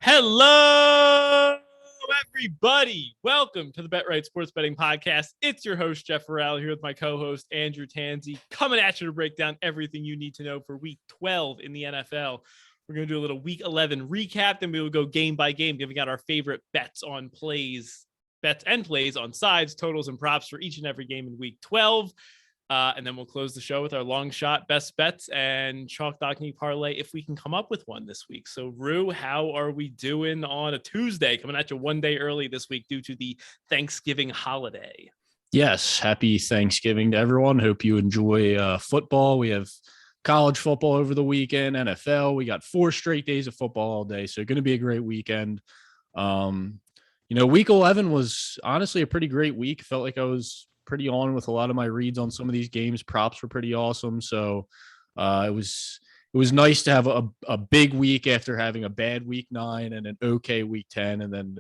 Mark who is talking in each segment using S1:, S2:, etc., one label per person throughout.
S1: Hello, everybody. Welcome to the Bet Right Sports Betting Podcast. It's your host, Jeff Farrell, here with my co-host, Andrew Tanzi, coming at you to break down everything you need to know for Week 12 in the NFL. We're going to do a little Week 11 recap, then we will go game by game, giving out our favorite bets and plays on sides, totals, and props for each and every game in Week 12. And then we'll close the show with our long shot best bets and chalk doggy parlay if we can come up with one this week. So, Rue, how are we doing on a Tuesday? Coming at you one day early this week due to the Thanksgiving holiday.
S2: Yes, happy Thanksgiving to everyone. Hope you enjoy football. We have college football over the weekend, NFL. We got 4 straight days of football all day, so going to be a great weekend. Week 11 was honestly a pretty great week. Felt like I was pretty on with a lot of my reads on some of these games. Props were pretty awesome. So it was nice to have a big week after having a bad week 9 and an okay week 10. And then,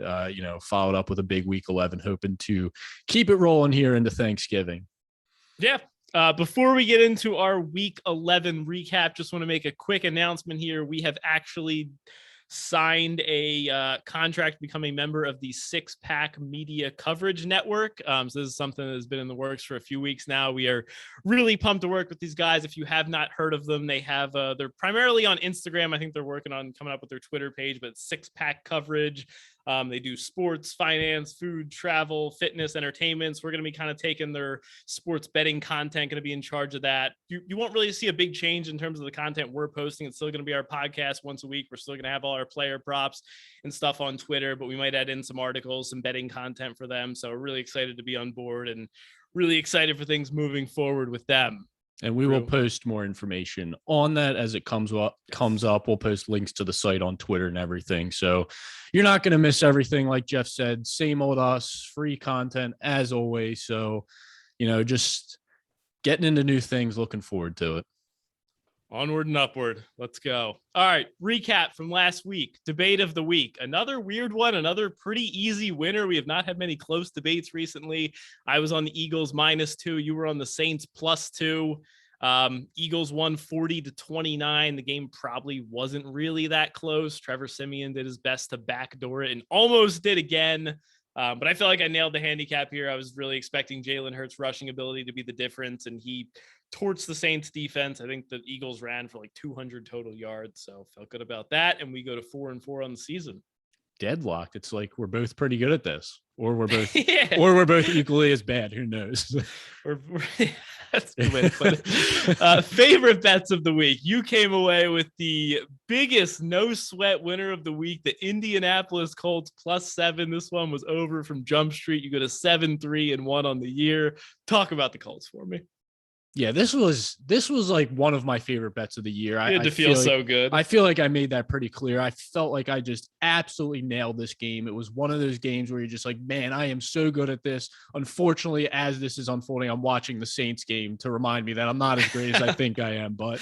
S2: followed up with a big week 11, hoping to keep it rolling here into Thanksgiving.
S1: Yeah. Before we get into our week 11 recap, just want to make a quick announcement here. We have actually signed a contract to become a member of the Six Pack Media Coverage Network. So this is something that has been in the works for a few weeks now. We are really pumped to work with these guys. If you have not heard of them, they have they're primarily on Instagram. I think they're working on coming up with their Twitter page, but Six Pack Coverage. They do sports, finance, food, travel, fitness, entertainment. So we're going to be kind of taking their sports betting content, going to be in charge of that. You won't really see a big change in terms of the content we're posting. It's still going to be our podcast once a week. We're still going to have all our player props and stuff on Twitter, but we might add in some articles, some betting content for them. So we're really excited to be on board and really excited for things moving forward with them.
S2: And we will post more information on that as it comes up. We'll post links to the site on Twitter and everything. So you're not going to miss everything. Like Jeff said, same old us, free content as always. So, just getting into new things, looking forward to it.
S1: Onward and upward. Let's go. All right. Recap from last week. Debate of the week. Another weird one. Another pretty easy winner. We have not had many close debates recently. I was on the Eagles -2. You were on the Saints +2. Eagles won 40-29. The game probably wasn't really that close. Trevor Siemian did his best to backdoor it and almost did again. But I feel like I nailed the handicap here. I was really expecting Jalen Hurts' rushing ability to be the difference, and he torched the Saints defense. I think the Eagles ran for like 200 total yards, so felt good about that. And we go to 4-4 on the season.
S2: Deadlocked. It's like we're both pretty good at this, or we're both, or we're both equally as bad. Who knows?
S1: That's a good way to put it. Favorite bets of the week. You came away with the biggest no sweat winner of the week, the Indianapolis Colts +7. This one was over from Jump Street. You go to 7-3-1 on the year. Talk about the Colts for me.
S2: Yeah, this was like one of my favorite bets of the year.
S1: I had to feel so good.
S2: I feel like I made that pretty clear. I felt like I just absolutely nailed this game. It was one of those games where you're just like, man, I am so good at this. Unfortunately, as this is unfolding, I'm watching the Saints game to remind me that I'm not as great as I think I am. But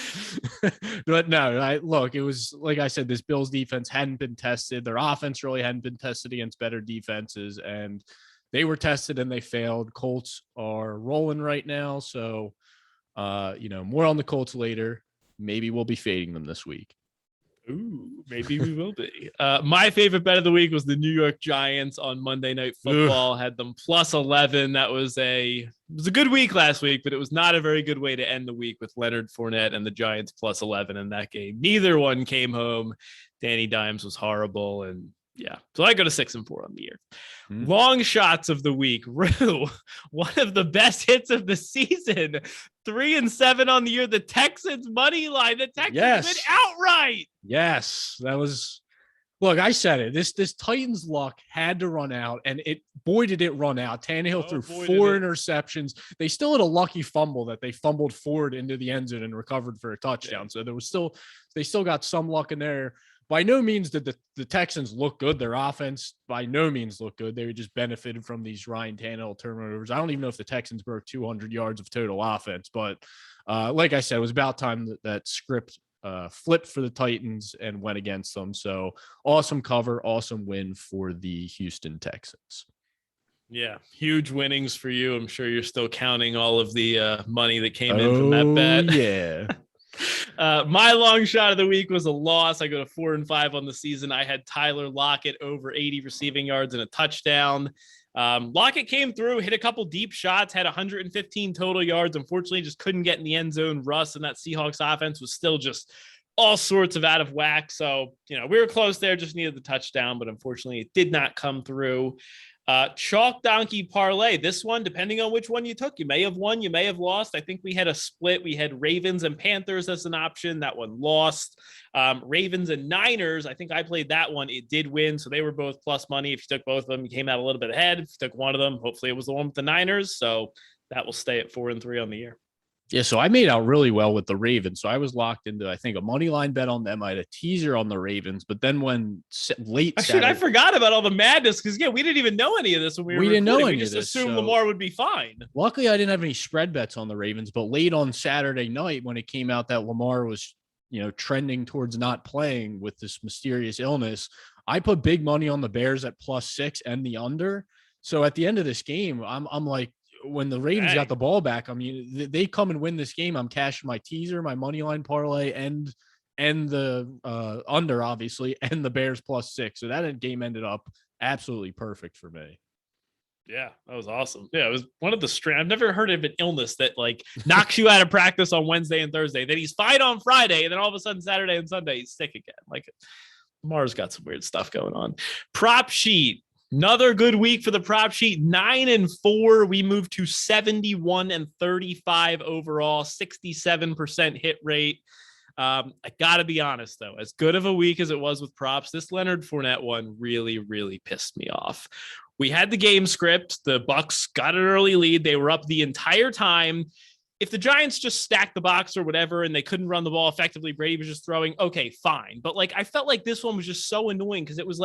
S2: no, look, it was like I said, this Bills defense hadn't been tested. Their offense really hadn't been tested against better defenses, and they were tested and they failed. Colts are rolling right now, so more on the Colts later. Maybe we'll be fading them this week.
S1: Ooh, maybe we will be. My favorite bet of the week was the New York Giants on Monday Night Football. Had them +11. It was a good week last week, but it was not a very good way to end the week with Leonard Fournette and the Giants +11 in that game. Neither one came home. Danny Dimes was horrible, and yeah, so I go to 6-4 on the year. Long shots of the week. Rue, one of the best hits of the season. 3-7 on the year. The Texans money line. The Texans win outright.
S2: Yes, that was. Look, I said it. This Titans luck had to run out, and boy did it run out. Tannehill threw 4 interceptions. They still had a lucky fumble that they fumbled forward into the end zone and recovered for a touchdown. So they still got some luck in there. By no means did the Texans look good. Their offense by no means looked good. They just benefited from these Ryan Tannehill turnovers. I don't even know if the Texans broke 200 yards of total offense, but like I said, it was about time that script flipped for the Titans and went against them. So awesome cover, awesome win for the Houston Texans.
S1: Yeah, huge winnings for you. I'm sure you're still counting all of the money that came in from that bet.
S2: Yeah.
S1: My long shot of the week was a loss. I go to 4-5 on the season. I had Tyler Lockett over 80 receiving yards and a touchdown. Lockett came through, hit a couple deep shots, had 115 total yards. Unfortunately, just couldn't get in the end zone. Russ and that Seahawks offense was still just all sorts of out of whack. So, we were close there, just needed the touchdown, but unfortunately it did not come through. Chalk donkey parlay. This one, depending on which one you took, you may have won, you may have lost. I think we had a split. We had Ravens and Panthers as an option. That one lost. Ravens and Niners. I think I played that one. It did win. So they were both plus money. If you took both of them, you came out a little bit ahead. If you took one of them, hopefully it was the one with the Niners. So that will stay at 4-3 on the year.
S2: Yeah, so I made out really well with the Ravens. So I was locked into, I think, a money line bet on them. I had a teaser on the Ravens, but then when late Saturday,
S1: I forgot about all the madness because we didn't even know any of this when we
S2: didn't know any
S1: we just
S2: of this.
S1: assumed Lamar would be fine.
S2: Luckily, I didn't have any spread bets on the Ravens, but late on Saturday night when it came out that Lamar was, trending towards not playing with this mysterious illness, I put big money on the Bears at +6 and the under. So at the end of this game, I'm like, when the Ravens got the ball back, I mean, they come and win this game. I'm cashing my teaser, my money line parlay, and the under, obviously, and the Bears +6. So that game ended up absolutely perfect for me.
S1: Yeah, that was awesome. Yeah, it was one of the I've never heard of an illness that knocks you out of practice on Wednesday and Thursday. Then he's fine on Friday, and then all of a sudden Saturday and Sunday he's sick again. Lamar's got some weird stuff going on. Prop sheet. Another good week for the prop sheet. 9-4. We moved to 71-35 overall, 67% hit rate. I got to be honest, though, as good of a week as it was with props, this Leonard Fournette one really, really pissed me off. We had the game script. The Bucs got an early lead. They were up the entire time. If the Giants just stacked the box or whatever and they couldn't run the ball effectively, Brady was just throwing, okay, fine. But I felt like this one was just so annoying because it was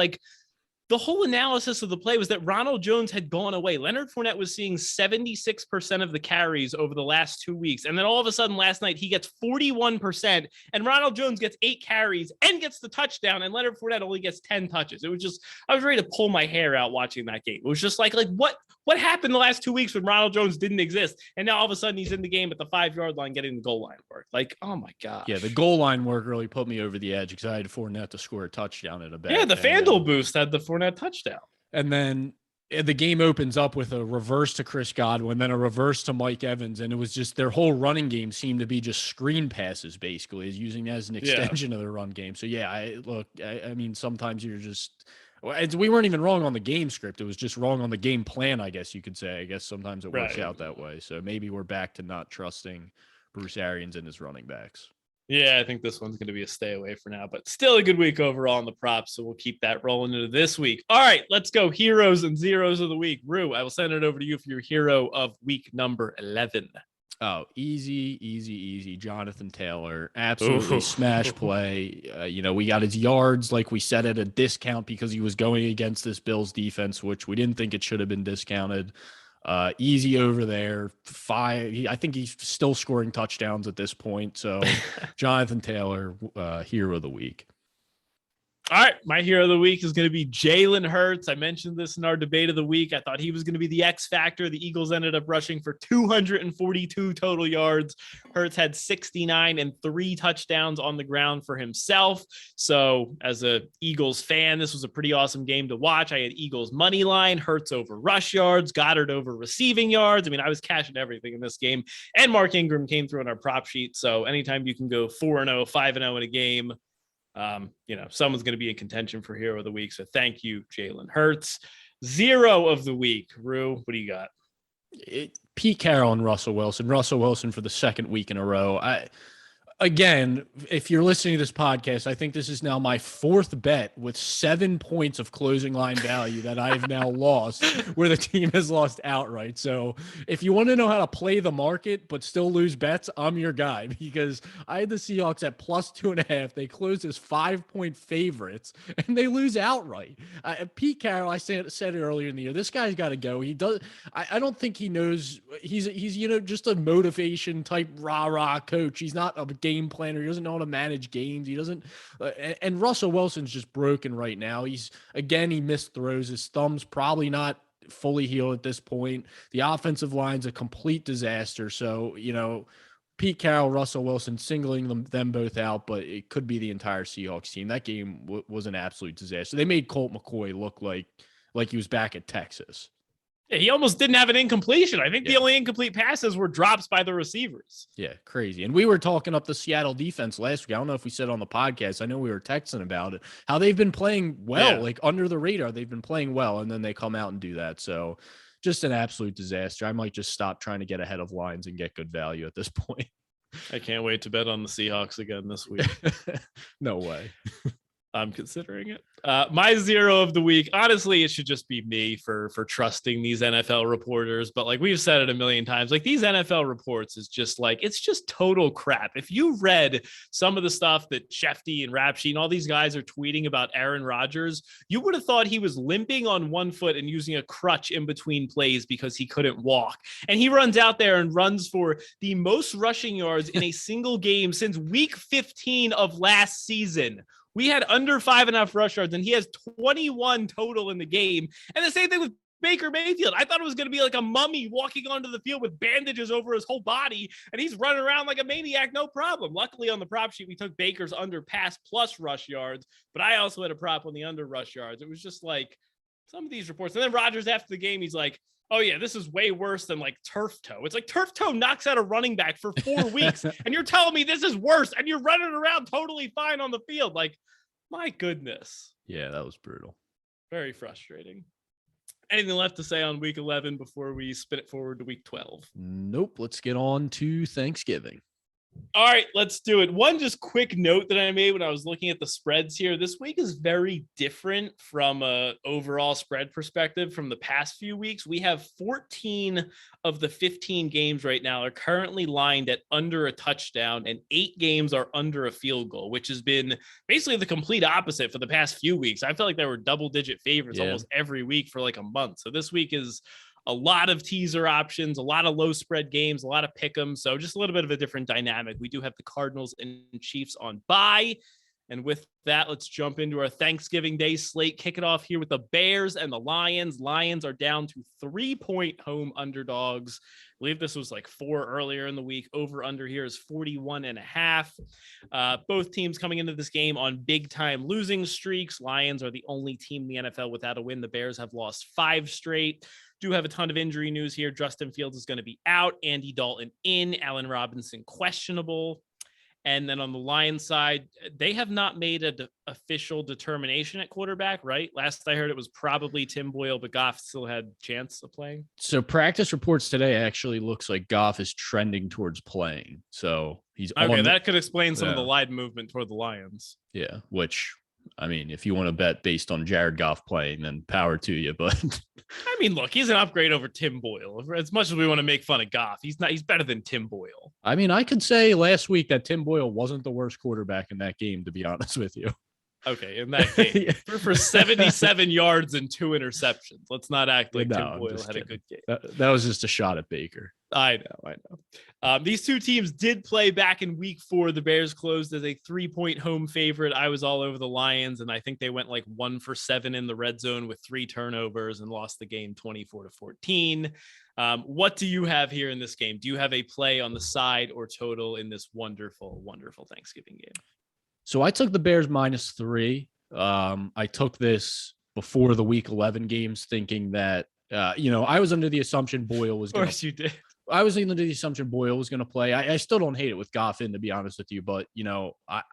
S1: the whole analysis of the play was that Ronald Jones had gone away. Leonard Fournette was seeing 76% of the carries over the last 2 weeks. And then all of a sudden last night, he gets 41%, and Ronald Jones gets 8 carries and gets the touchdown, and Leonard Fournette only gets 10 touches. It was just, I was ready to pull my hair out watching that game. It was just what happened the last 2 weeks when Ronald Jones didn't exist? And now all of a sudden he's in the game at the 5-yard line getting the goal line work. Oh my God.
S2: Yeah, the goal line work really put me over the edge because I had Fournette to score a touchdown at a bet.
S1: Yeah, the FanDuel boost had the Fournette touchdown.
S2: And then the game opens up with a reverse to Chris Godwin, then a reverse to Mike Evans. And it was just their whole running game seemed to be just screen passes, basically, as using as an extension of their run game. So, yeah, I mean, sometimes you're just we weren't even wrong on the game script. It was just wrong on the game plan, I guess you could say. I guess sometimes it works out that way. So maybe we're back to not trusting Bruce Arians and his running backs.
S1: Yeah, I think this one's going to be a stay away for now, but still a good week overall in the props. So we'll keep that rolling into this week. All right, let's go heroes and zeros of the week. Rue, I will send it over to you for your hero of week number 11.
S2: Oh, easy. Jonathan Taylor, absolutely smash play. We got his yards, like we said, at a discount because he was going against this Bills defense, which we didn't think it should have been discounted. Easy over there. I think he's still scoring touchdowns at this point. So Jonathan Taylor, hero of the week.
S1: All right, my hero of the week is going to be Jalen Hurts. I mentioned this in our debate of the week. I thought he was going to be the X factor. The Eagles ended up rushing for 242 total yards. Hurts had 69 and 3 touchdowns on the ground for himself. So as a Eagles fan, this was a pretty awesome game to watch. I had Eagles money line, Hurts over rush yards, Goddard over receiving yards. I mean, I was cashing everything in this game. And Mark Ingram came through on our prop sheet. So anytime you can go 4-0, 5-0 in a game, someone's going to be in contention for hero of the week. So thank you, Jalen Hurts. Zero of the week. Rue, what do you got?
S2: Pete Carroll and Russell Wilson. Russell Wilson for the second week in a row. Again, if you're listening to this podcast, I think this is now my 4th bet with 7 points of closing line value that I've now lost, where the team has lost outright. So if you want to know how to play the market but still lose bets, I'm your guy, because I had the Seahawks at +2.5. They closed as 5-point favorites and they lose outright. Pete Carroll, I said it earlier in the year, this guy's got to go. He does. I don't think he knows. He's just a motivation type rah-rah coach. He's not a game planner. He doesn't know how to manage games. He doesn't. And Russell Wilson's just broken right now. He missed throws. His thumb's probably not fully healed at this point. The offensive line's a complete disaster. So, Pete Carroll, Russell Wilson, singling them both out, but it could be the entire Seahawks team. That game was an absolute disaster. They made Colt McCoy look like he was back at Texas.
S1: Yeah, he almost didn't have an incompletion. I think the only incomplete passes were drops by the receivers.
S2: Yeah, crazy. And we were talking up the Seattle defense last week. I don't know if we said on the podcast. I know we were texting about it, how they've been playing well, like under the radar. They've been playing well, and then they come out and do that. So just an absolute disaster. I might just stop trying to get ahead of lines and get good value at this point.
S1: I can't wait to bet on the Seahawks again this week.
S2: No way.
S1: I'm considering it. My zero of the week, honestly, it should just be me for trusting these NFL reporters. But like we've said it a million times, like these NFL reports is just like, it's just total crap. If you read some of the stuff that Shefty and Rapshi and all these guys are tweeting about Aaron Rodgers, you would have thought he was limping on one foot and using a crutch in between plays because he couldn't walk. And he runs out there and runs for the most rushing yards in a single game since week 15 of last season. We had under 5.5 rush yards, and he has 21 total in the game. And the same thing with Baker Mayfield. I thought it was going to be like a mummy walking onto the field with bandages over his whole body, and he's running around like a maniac, no problem. Luckily, on the prop sheet, we took Baker's under pass plus rush yards, but I also had a prop on the under rush yards. It was just like some of these reports. And then Rodgers, after the game, he's like, oh, yeah, this is way worse than like turf toe. It's like turf toe knocks out a running back for 4 weeks, and you're telling me this is worse, and you're running around totally fine on the field. Like, my goodness.
S2: Yeah, that was brutal.
S1: Very frustrating. Anything left to say on week 11 before we spin it forward to week 12?
S2: Nope. Let's get on to Thanksgiving.
S1: All right, let's do it. One just quick note that I made when I was looking at the spreads here. This week is very different from a overall spread perspective from the past few weeks. We have 14 of the 15 games right now are currently lined at under a touchdown, and 8 games are under a field goal, which has been basically the complete opposite for the past few weeks. I feel like there were double-digit favorites almost every week for like a month. So this week is a lot of teaser options, a lot of low spread games, a lot of pick 'em. So just a little bit of a different dynamic. We do have the Cardinals and Chiefs on bye. And with that, let's jump into our Thanksgiving Day slate. Kick it off here with the Bears and the Lions. Lions are down to 3-point home underdogs. I believe this was like 4 earlier in the week. Over under here is 41.5. Both teams coming into this game on big time losing streaks. Lions are the only team in the NFL without a win. The Bears have lost 5 straight. Do have a ton of injury news here. Justin Fields is going to be out. Andy Dalton in. Allen Robinson questionable. And then on the Lions side, they have not made an official determination at quarterback, right? Last I heard, it was probably Tim Boyle, but Goff still had chance of playing.
S2: So practice reports today actually looks like Goff is trending towards playing. So he's
S1: okay. That could explain some of the line movement toward the Lions.
S2: Yeah, which, I mean, if you want to bet based on Jared Goff playing, then power to you. But
S1: I mean, look, he's an upgrade over Tim Boyle. As much as we want to make fun of Goff, he's better than Tim Boyle.
S2: I mean, I could say last week that Tim Boyle wasn't the worst quarterback in that game, to be honest with you.
S1: Okay, in that game, for 77 yards and 2 interceptions. Let's not act like Tim Boyle had a good game.
S2: That was just a shot at Baker.
S1: I know. These two teams did play back in week 4. The Bears closed as a 3-point home favorite. I was all over the Lions, and I think they went like 1 for 7 in the red zone with 3 turnovers and lost the game 24-14. What do you have here in this game? Do you have a play on the side or total in this wonderful, wonderful Thanksgiving game?
S2: So I took the Bears -3. I took this before the week 11 games thinking that, I was under the assumption Boyle was going to.
S1: Of course you did.
S2: I was under the assumption Boyle was going to play. I still don't hate it with Goff in, to be honest with you, but,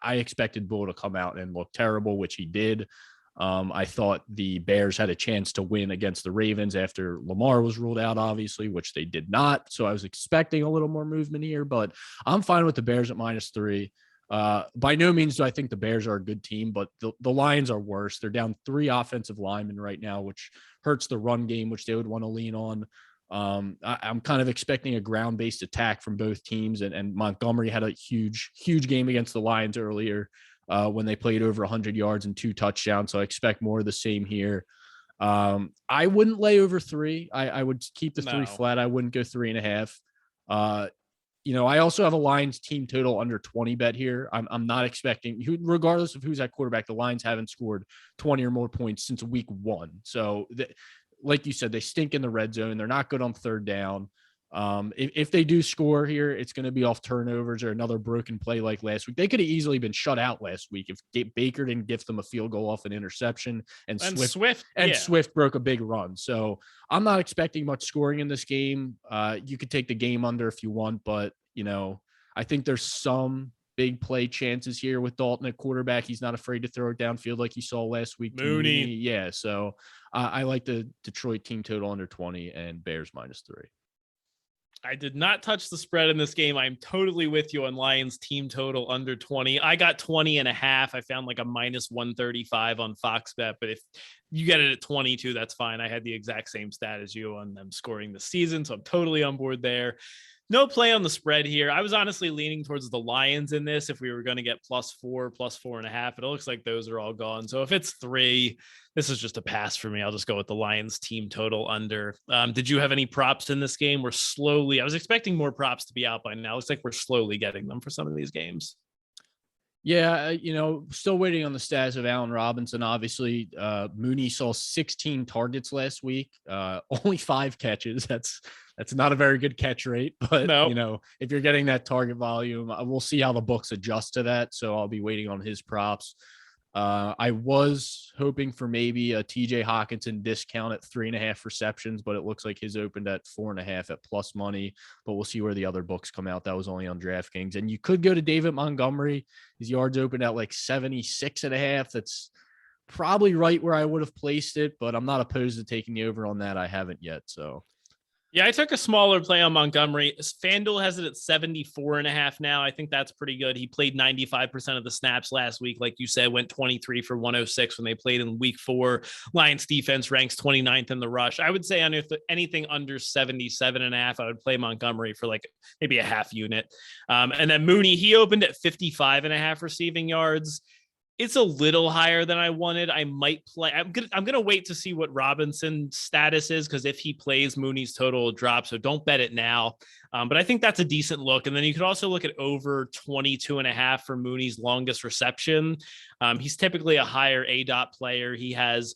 S2: I expected Boyle to come out and look terrible, which he did. I thought the Bears had a chance to win against the Ravens after Lamar was ruled out, obviously, which they did not. So I was expecting a little more movement here, but I'm fine with the Bears at -3. By no means do I think the Bears are a good team, but the Lions are worse. They're down 3 offensive linemen right now, which hurts the run game, which they would want to lean on. I'm kind of expecting a ground-based attack from both teams, and Montgomery had a huge game against the Lions earlier when they played over 100 yards and 2 touchdowns. So I expect more of the same here. I wouldn't lay over 3. I would keep the 3 flat. I wouldn't go 3.5. I also have a Lions team total under 20 bet here. I'm not expecting, regardless of who's at quarterback, the Lions haven't scored 20 or more points since week 1. So, like you said, they stink in the red zone. They're not good on third down. If they do score here, it's going to be off turnovers or another broken play like last week. They could have easily been shut out last week if Baker didn't give them a field goal off an interception and Swift broke a big run. So I'm not expecting much scoring in this game. You could take the game under if you want, but I think there's some big play chances here with Dalton at quarterback. He's not afraid to throw it downfield like you saw last week.
S1: Mooney.
S2: Yeah. So I like the Detroit team total under 20 and Bears -3.
S1: I did not touch the spread in this game. I'm totally with you on Lions team total under 20. I got 20.5. I found like a -135 on Fox Bet, but if you get it at 22, that's fine. I had the exact same stat as you on them scoring the season, so I'm totally on board there. No play on the spread here. I was honestly leaning towards the Lions in this if we were going to get +4, +4.5. It looks like those are all gone. So if it's 3, this is just a pass for me. I'll just go with the Lions team total under. Did you have any props in this game? I was expecting more props to be out by now. Looks like we're slowly getting them for some of these games.
S2: Yeah, still waiting on the status of Allen Robinson. Obviously, Mooney saw 16 targets last week, only 5 catches. That's not a very good catch rate, but no. If you're getting that target volume, we'll see how the books adjust to that. So I'll be waiting on his props. I was hoping for maybe a TJ Hawkinson discount at 3.5 receptions, but it looks like his opened at 4.5 at plus money, but we'll see where the other books come out. That was only on DraftKings. And you could go to David Montgomery. His yards opened at like 76.5. That's probably right where I would have placed it, but I'm not opposed to taking the over on that. I haven't yet. So
S1: yeah, I took a smaller play on Montgomery. FanDuel has it at 74.5 now. I think that's pretty good. He played 95% of the snaps last week. Like you said, went 23 for 106 when they played in week 4. Lions defense ranks 29th in the rush. I would say on anything under 77.5, I would play Montgomery for like maybe a half unit. And then Mooney, he opened at 55.5 receiving yards. It's a little higher than I wanted. I might play. I'm gonna wait to see what Robinson's status is, because if he plays, Mooney's total will drop. So don't bet it now. But I think that's a decent look. And then you could also look at over 22.5 for Mooney's longest reception. He's typically a higher ADOT player. He has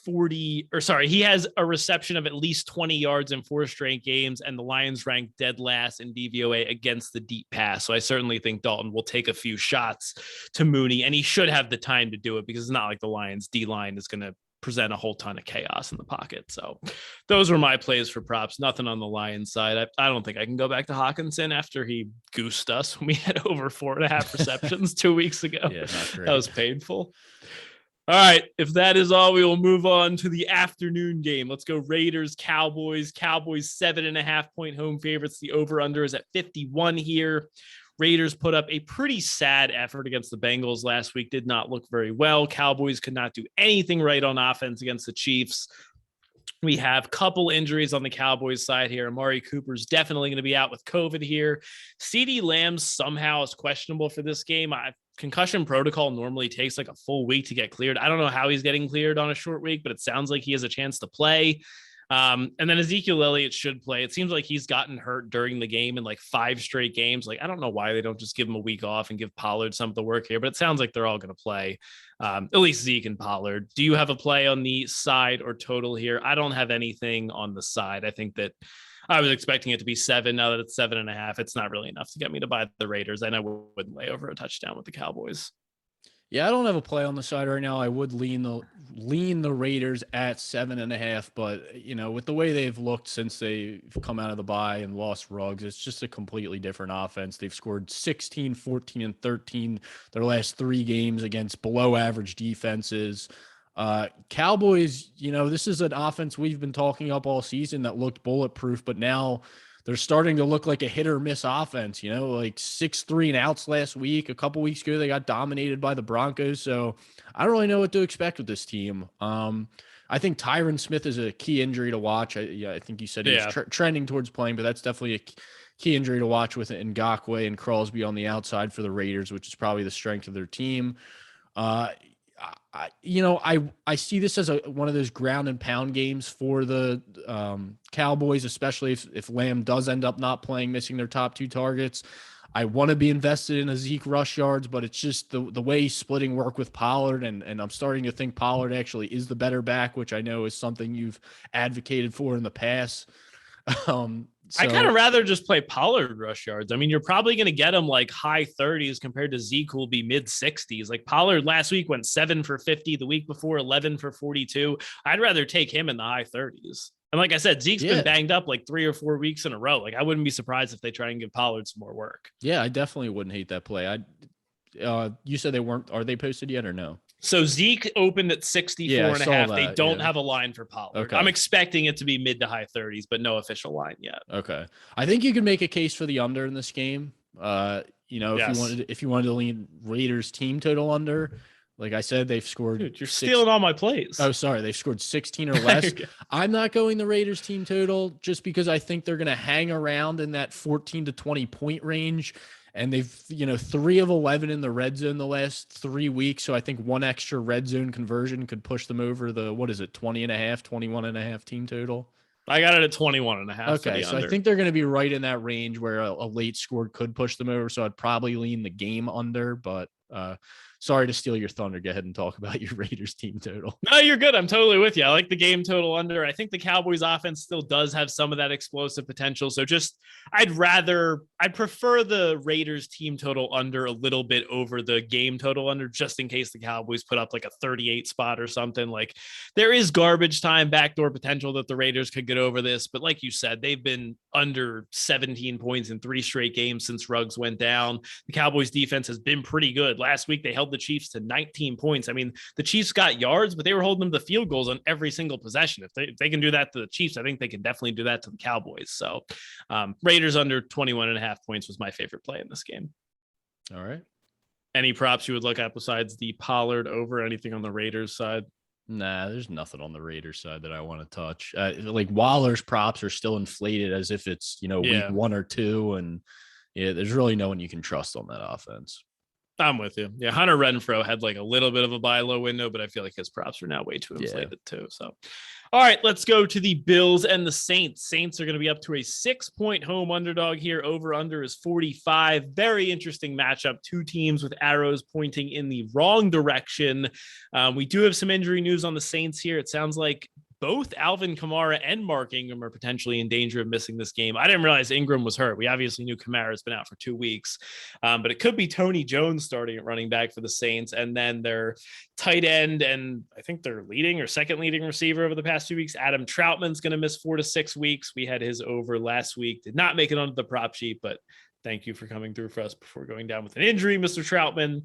S1: he has a reception of at least 20 yards in 4 straight games, and the Lions ranked dead last in DVOA against the deep pass. So I certainly think Dalton will take a few shots to Mooney, and he should have the time to do it, because it's not like the Lions D-line is going to present a whole ton of chaos in the pocket. So those were my plays for props. Nothing on the Lions side. I don't think I can go back to Hawkinson after he goosed us when we had over 4.5 receptions 2 weeks ago.
S2: Yeah, not great.
S1: That was painful. All right, if that is all, we will move on to the afternoon game. Let's go Raiders, Cowboys. Cowboys 7.5-point home favorites. The over-under is at 51 here. Raiders put up a pretty sad effort against the Bengals last week. Did not look very well. Cowboys could not do anything right on offense against the Chiefs. We have a couple injuries on the Cowboys side here. Amari Cooper's definitely going to be out with COVID here. CeeDee Lamb somehow is questionable for this game. Concussion protocol normally takes like a full week to get cleared. I don't know how he's getting cleared on a short week, but it sounds like he has a chance to play. And then Ezekiel Elliott should play. It seems like he's gotten hurt during the game in like 5 straight games. Like, I don't know why they don't just give him a week off and give Pollard some of the work here, but it sounds like they're all going to play. At least Zeke and Pollard. Do you have a play on the side or total here? I don't have anything on the side. I think that I was expecting it to be 7. Now that it's 7.5, it's not really enough to get me to buy the Raiders. And I wouldn't lay over a touchdown with the Cowboys.
S2: Yeah, I don't have a play on the side right now. I would lean the Raiders at 7.5, but with the way they've looked since they've come out of the bye and lost Ruggs, it's just a completely different offense. They've scored 16, 14, and 13 their last 3 games against below average defenses. Cowboys, this is an offense we've been talking up all season that looked bulletproof, but now they're starting to look like a hit or miss offense, like 6-3 and outs last week. A couple weeks ago, they got dominated by the Broncos. So I don't really know what to expect with this team. I think Tyron Smith is a key injury to watch. I think you said he's trending towards playing, but that's definitely a key injury to watch with Ngakoue and Crosby on the outside for the Raiders, which is probably the strength of their team. I see this as one of those ground and pound games for the Cowboys, especially if Lamb does end up not playing, missing their top 2 targets. I want to be invested in a Zeke rush yards, but it's just the way he's splitting work with Pollard, and I'm starting to think Pollard actually is the better back, which I know is something you've advocated for in the past.
S1: I kind of rather just play Pollard rush yards. I mean, you're probably going to get him like high 30s compared to Zeke, who will be mid 60s. Like Pollard last week went 7 for 50, the week before 11 for 42. I'd rather take him in the high 30s. And like I said, Zeke's been banged up like 3 or 4 weeks in a row. Like I wouldn't be surprised if they try and give Pollard some more work.
S2: Yeah, I definitely wouldn't hate that play. You said are they posted yet or no?
S1: So Zeke opened at 64 and a half. They don't have a line for Pollard. Okay. I'm expecting it to be mid to high 30s, but no official line yet.
S2: Okay. I think you could make a case for the under in this game. If you wanted to lean Raiders team total under, like I said, they've scored.
S1: Dude, you're stealing all my plays.
S2: Oh, sorry. They've scored 16 or less. I'm not going the Raiders team total just because I think they're going to hang around in that 14 to 20 point range. And they've, 3 of 11 in the red zone the last 3 weeks. So I think one extra red zone conversion could push them over the, 20 and a half, 21 and a half team total.
S1: I got it at 21 and a half.
S2: Okay. So I think they're going to be right in that range where a late score could push them over. So I'd probably lean the game under, but sorry to steal your thunder. Go ahead and talk about your Raiders team total.
S1: No, you're good. I'm totally with you. I like the game total under. I think the Cowboys offense still does have some of that explosive potential. So I'd prefer the Raiders team total under a little bit over the game total under, just in case the Cowboys put up like a 38 spot or something. Like there is garbage time backdoor potential that the Raiders could get over this. But like you said, they've been under 17 points in 3 straight games since Ruggs went down. The Cowboys defense has been pretty good. Last week, they held the Chiefs to 19 points. I mean, the Chiefs got yards, but they were holding them to field goals on every single possession. If they can do that to the Chiefs, I think they can definitely do that to the Cowboys. So Raiders under 21 and a half points was my favorite play in this game.
S2: All right.
S1: Any props you would look at besides the Pollard over? Anything on the Raiders side?
S2: Nah, there's nothing on the Raiders side that I want to touch. Like Waller's props are still inflated as if it's, week 1 or 2. And there's really no one you can trust on that offense.
S1: I'm with you. Yeah, Hunter Renfrow had like a little bit of a buy low window, but I feel like his props are now way too inflated too. So, all right, let's go to the Bills and the Saints. Saints are going to be up to a 6-point home underdog here. Over under is 45. Very interesting matchup. 2 teams with arrows pointing in the wrong direction. We do have some injury news on the Saints here. It sounds like both Alvin Kamara and Mark Ingram are potentially in danger of missing this game. I didn't realize Ingram was hurt. We obviously knew Kamara's been out for 2 weeks, but it could be Tony Jones starting at running back for the Saints. And then their tight end, and I think their leading or second leading receiver over the past 2 weeks, Adam Troutman's going to miss 4 to 6 weeks. We had his over last week, did not make it onto the prop sheet, but thank you for coming through for us before going down with an injury, Mr. Troutman.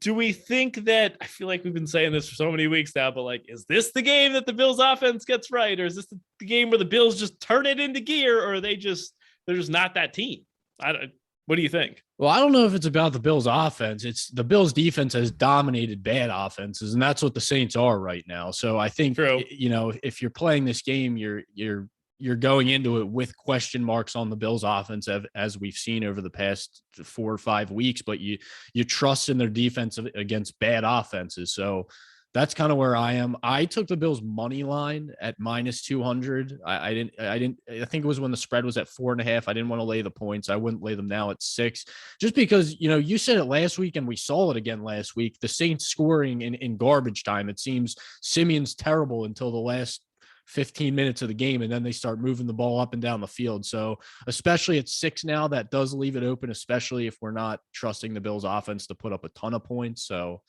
S1: Do we think that, I feel like we've been saying this for so many weeks now, but like, is this the game that the Bills offense gets right? Or is this the game where the Bills just turn it into gear, or they're just not that team? What do you think?
S2: Well, I don't know if it's about the Bills offense. It's the Bills defense has dominated bad offenses, and that's what the Saints are right now. So I think, if you're playing this game, you're going into it with question marks on the Bills offense, as we've seen over the past 4 or 5 weeks, but you trust in their defense against bad offenses. So that's kind of where I am. I took the Bills money line at -200. I think it was when the spread was at 4.5. I didn't want to lay the points. I wouldn't lay them now at 6, just because, you said it last week and we saw it again last week. The Saints scoring in garbage time. It seems Simeon's terrible until the last 15 minutes of the game, and then they start moving the ball up and down the field. So especially at 6 now, that does leave it open, especially if we're not trusting the Bills offense to put up a ton of points. So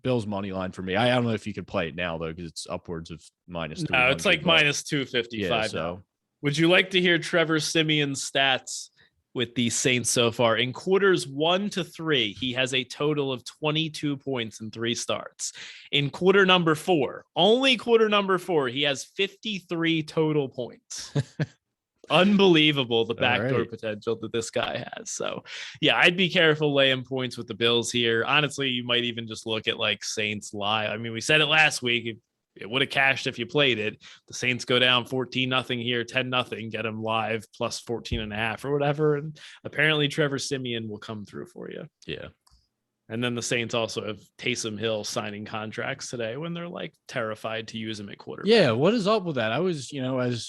S2: Bills money line for me. I don't know if you could play it now though, because it's upwards of -300.
S1: No, it's like -255. Yeah, so would you like to hear Trevor Simeon's stats with the Saints so far? In quarters 1 to 3, he has a total of 22 points in 3 starts. In quarter number 4, only quarter number 4, he has 53 total points. Unbelievable, the backdoor potential that this guy has. So, yeah, I'd be careful laying points with the Bills here. Honestly, you might even just look at like Saints live. I mean, we said it last week. It would have cashed if you played it. The Saints go down 14-0 here, 10-0, get them live plus 14.5 or whatever. And apparently Trevor Simeon will come through for you.
S2: Yeah.
S1: And then the Saints also have Taysom Hill signing contracts today when they're like terrified to use him at quarterback.
S2: Yeah. What is up with that? I was,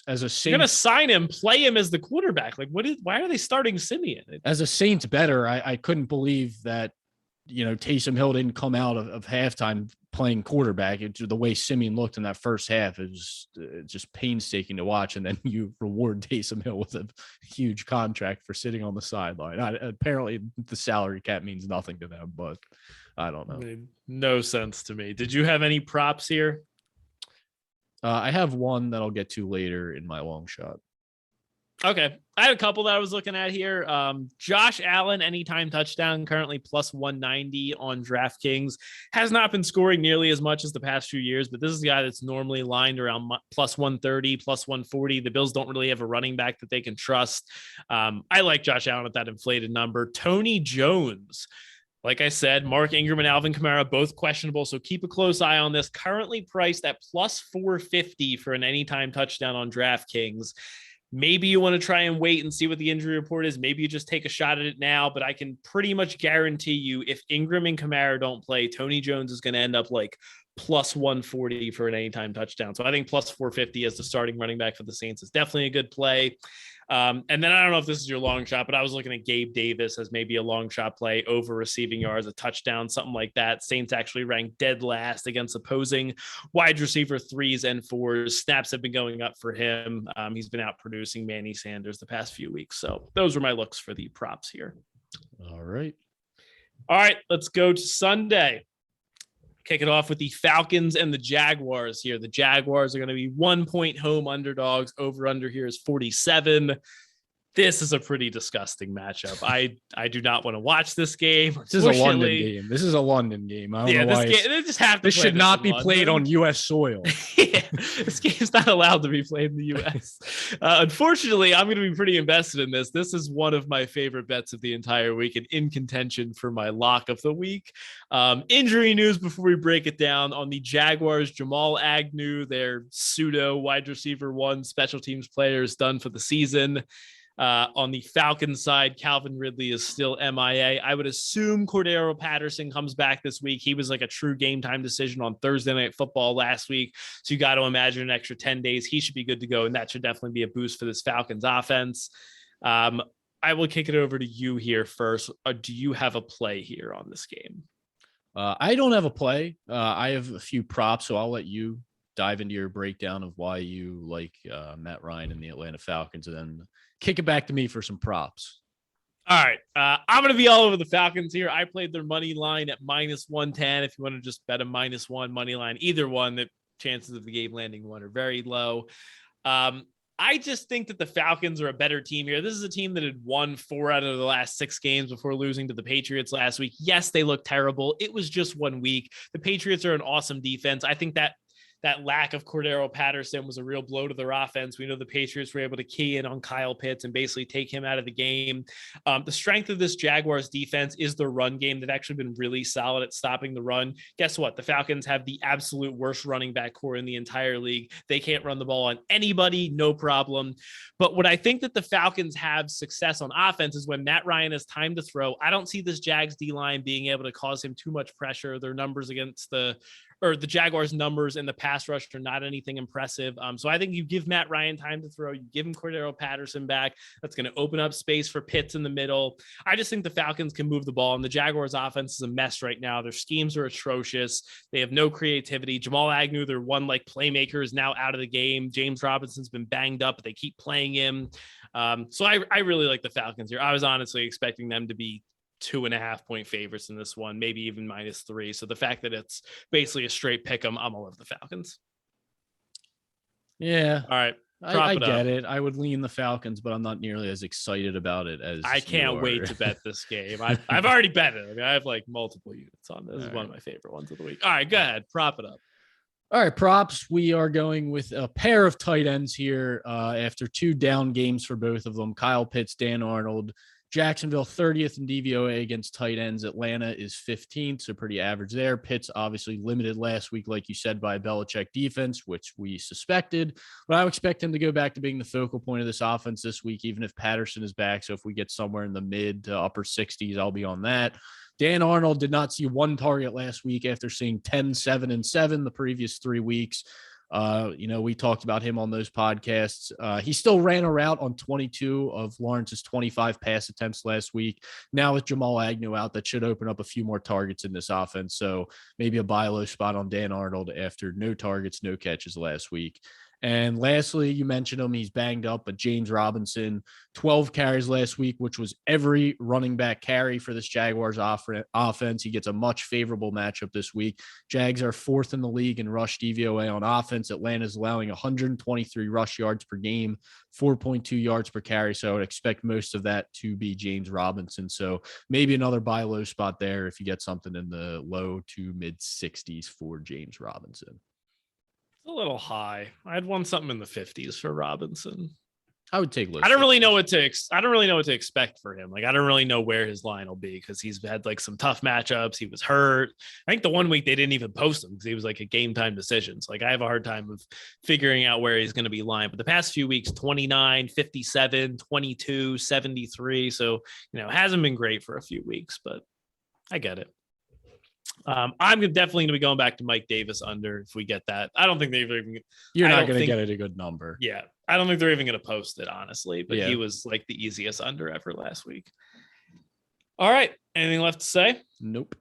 S2: as a Saints,
S1: you're going to sign him, play him as the quarterback. Like why are they starting Simeon?
S2: As a Saints bettor, I couldn't believe that, Taysom Hill didn't come out of halftime playing quarterback. The way Simeon looked in that first half is just painstaking to watch. And then you reward Taysom Hill with a huge contract for sitting on the sideline. Apparently, the salary cap means nothing to them, but I don't know.
S1: Made no sense to me. Did you have any props here?
S2: I have one that I'll get to later in my long shot.
S1: Okay. I had a couple that I was looking at here. Josh Allen, anytime touchdown, currently plus 190 on DraftKings. Has not been scoring nearly as much as the past few years, but this is a guy that's normally lined around plus 130, plus 140. The Bills don't really have a running back that they can trust. I like Josh Allen at that inflated number. Tony Jones. Like I said, Mark Ingram and Alvin Kamara, both questionable. So keep a close eye on this. Currently priced at plus 450 for an anytime touchdown on DraftKings. Maybe you want to try and wait and see what the injury report is. Maybe you just take a shot at it now, but I can pretty much guarantee you if Ingram and Kamara don't play, Tony Jones is going to end up like plus 140 for an anytime touchdown. So I think plus 450 as the starting running back for the Saints is definitely a good play. And then I don't know if this is your long shot, but I was looking at Gabe Davis as maybe a long shot play over receiving yards, a touchdown, something like that. Saints actually ranked dead last against opposing wide receiver 3s and 4s. Snaps have been going up for him. He's been out producing Manny Sanders the past few weeks. So those were my looks for the props here.
S2: All right.
S1: Let's go to Sunday. Kick it off with the Falcons and the Jaguars here. The Jaguars are going to be 1 point home underdogs. Over under here is 47. This is a pretty disgusting matchup. I do not want to watch this game.
S2: This is a London game. This is a London game. I don't know why
S1: they just have to.
S2: This should not be played on U.S. soil.
S1: Yeah, this game's not allowed to be played in the U.S. Unfortunately, I'm going to be pretty invested in this. This is one of my favorite bets of the entire week and in contention for my lock of the week. Injury news before we break it down on the Jaguars. Jamal Agnew, their pseudo wide receiver 1 special teams player, is done for the season. On the Falcons side, Calvin Ridley is still MIA. I would assume Cordero Patterson comes back this week. He was like a true game time decision on Thursday Night Football last week. So you got to imagine an extra 10 days. He should be good to go. And that should definitely be a boost for this Falcons offense. I will kick it over to you here first. Do you have a play here on this game?
S2: I don't have a play. I have a few props, so I'll let you dive into your breakdown of why you like Matt Ryan and the Atlanta Falcons, and then kick it back to me for some props.
S1: All right. I'm going to be all over the Falcons here. I played their money line at minus 110. If you want to just bet a -1 money line, either one, the chances of the game landing one are very low. I just think that the Falcons are a better team here. This is a team that had won 4 out of the last 6 games before losing to the Patriots last week. Yes, they look terrible. It was just 1 week. The Patriots are an awesome defense. I think that lack of Cordero Patterson was a real blow to their offense. We know the Patriots were able to key in on Kyle Pitts and basically take him out of the game. The strength of this Jaguars defense is the run game. They've actually been really solid at stopping the run. Guess what? The Falcons have the absolute worst running back core in the entire league. They can't run the ball on anybody, no problem. But what I think that the Falcons have success on offense is when Matt Ryan has time to throw. I don't see this Jags D-line being able to cause him too much pressure. Their numbers against the Jaguars' numbers in the pass rush are not anything impressive. So I think you give Matt Ryan time to throw, you give him Cordero Patterson back. That's going to open up space for Pitts in the middle. I just think the Falcons can move the ball, and the Jaguars' offense is a mess right now. Their schemes are atrocious. They have no creativity. Jamal Agnew, their one playmaker, is now out of the game. James Robinson's been banged up, but they keep playing him. So I really like the Falcons here. I was honestly expecting them to be 2.5 point favorites in this one, maybe even -3. So the fact that it's basically a straight pick 'em, I'm all over the Falcons.
S2: Yeah.
S1: All right.
S2: I get it. I would lean the Falcons, but I'm not nearly as excited about it as
S1: I can't wait to bet this game. I've already bet it. I mean, I have multiple units on this. This is one of my favorite ones of the week. All right, go ahead. Prop it up.
S2: All right, props. We are going with a pair of tight ends here after 2 down games for both of them. Kyle Pitts, Dan Arnold. Jacksonville 30th in DVOA against tight ends. Atlanta is 15th, so pretty average there. Pitts obviously limited last week, like you said, by a Belichick defense, which we suspected. But I would expect him to go back to being the focal point of this offense this week, even if Patterson is back. So if we get somewhere in the mid to upper 60s, I'll be on that. Dan Arnold did not see 1 target last week after seeing 10, 7, and 7 the previous 3 weeks. We talked about him on those podcasts. He still ran a route on 22 of Lawrence's 25 pass attempts last week. Now with Jamal Agnew out, that should open up a few more targets in this offense. So maybe a buy low spot on Dan Arnold after no targets, no catches last week. And lastly, you mentioned him. He's banged up, but James Robinson, 12 carries last week, which was every running back carry for this Jaguars offense. He gets a much favorable matchup this week. Jags are 4th in the league in rush DVOA on offense. Atlanta's allowing 123 rush yards per game, 4.2 yards per carry. So I would expect most of that to be James Robinson. So maybe another buy low spot there if you get something in the low to mid 60s for James Robinson.
S1: A little high. I'd want something in the 50s for Robinson.
S2: I would take.
S1: I don't really know what to expect for him. Like, I don't really know where his line will be because he's had like some tough matchups. He was hurt. I think the one week they didn't even post him because he was like a game time decision. So like, I have a hard time of figuring out where he's going to be lying. But the past few weeks, 29, 57, 22, 73. So, it hasn't been great for a few weeks, but I get it. I'm definitely going to be going back to Mike Davis under if we get that. I don't think they're even.
S2: You're not going to get it a good number.
S1: Yeah, I don't think they're even going to post it, honestly. But he was like the easiest under ever last week. All right, anything left to say?
S2: Nope.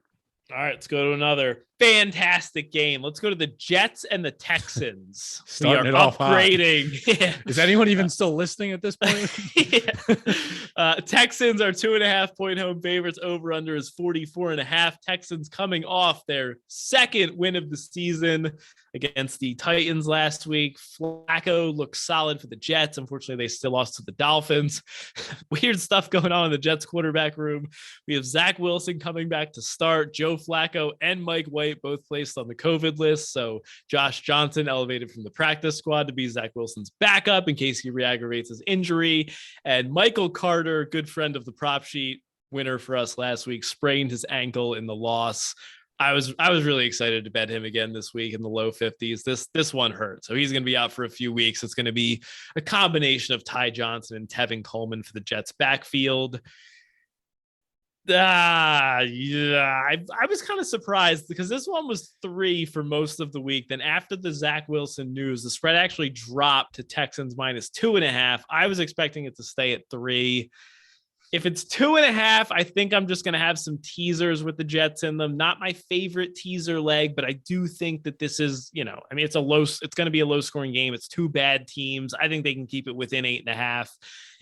S1: All right, let's go to another fantastic game. Let's go to the Jets and the Texans.
S2: Starting it off
S1: upgrading. Yeah.
S2: Is anyone even still listening at this point?
S1: Texans are 2.5-point home favorites. Over under is 44.5. Texans coming off their second win of the season against the Titans last week. Flacco looks solid for the Jets. Unfortunately, they still lost to the Dolphins. Weird stuff going on in the Jets quarterback room. We have Zach Wilson coming back to start. Joe Flacco and Mike White both placed on the COVID list. So Josh Johnson elevated from the practice squad to be Zach Wilson's backup in case he re-aggravates his injury. And Michael Carter, good friend of the prop sheet, winner for us last week, sprained his ankle in the loss. I was really excited to bet him again this week in the low 50s. This one hurt. So he's going to be out for a few weeks. It's going to be a combination of Ty Johnson and Tevin Coleman for the Jets backfield. I was kind of surprised because this one was 3 for most of the week. Then after the Zach Wilson news, the spread actually dropped to Texans -2.5. I was expecting it to stay at 3. If it's 2.5, I think I'm just going to have some teasers with the Jets in them. Not my favorite teaser leg, but I do think that this is, it's going to be a low scoring game. It's 2 bad teams. I think they can keep it within 8.5.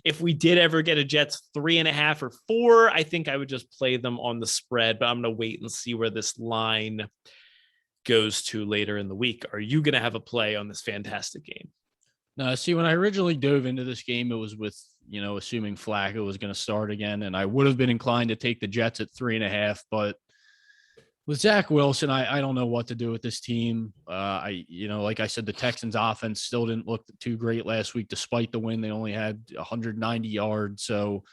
S1: If we did ever get a Jets 3.5 or 4, I think I would just play them on the spread, but I'm going to wait and see where this line goes to later in the week. Are you going to have a play on this fantastic game?
S2: No, see, when I originally dove into this game, it was with, assuming Flacco was going to start again, and I would have been inclined to take the Jets at 3.5, but with Zach Wilson, I don't know what to do with this team. Like I said, the Texans offense still didn't look too great last week. Despite the win, they only had 190 yards. So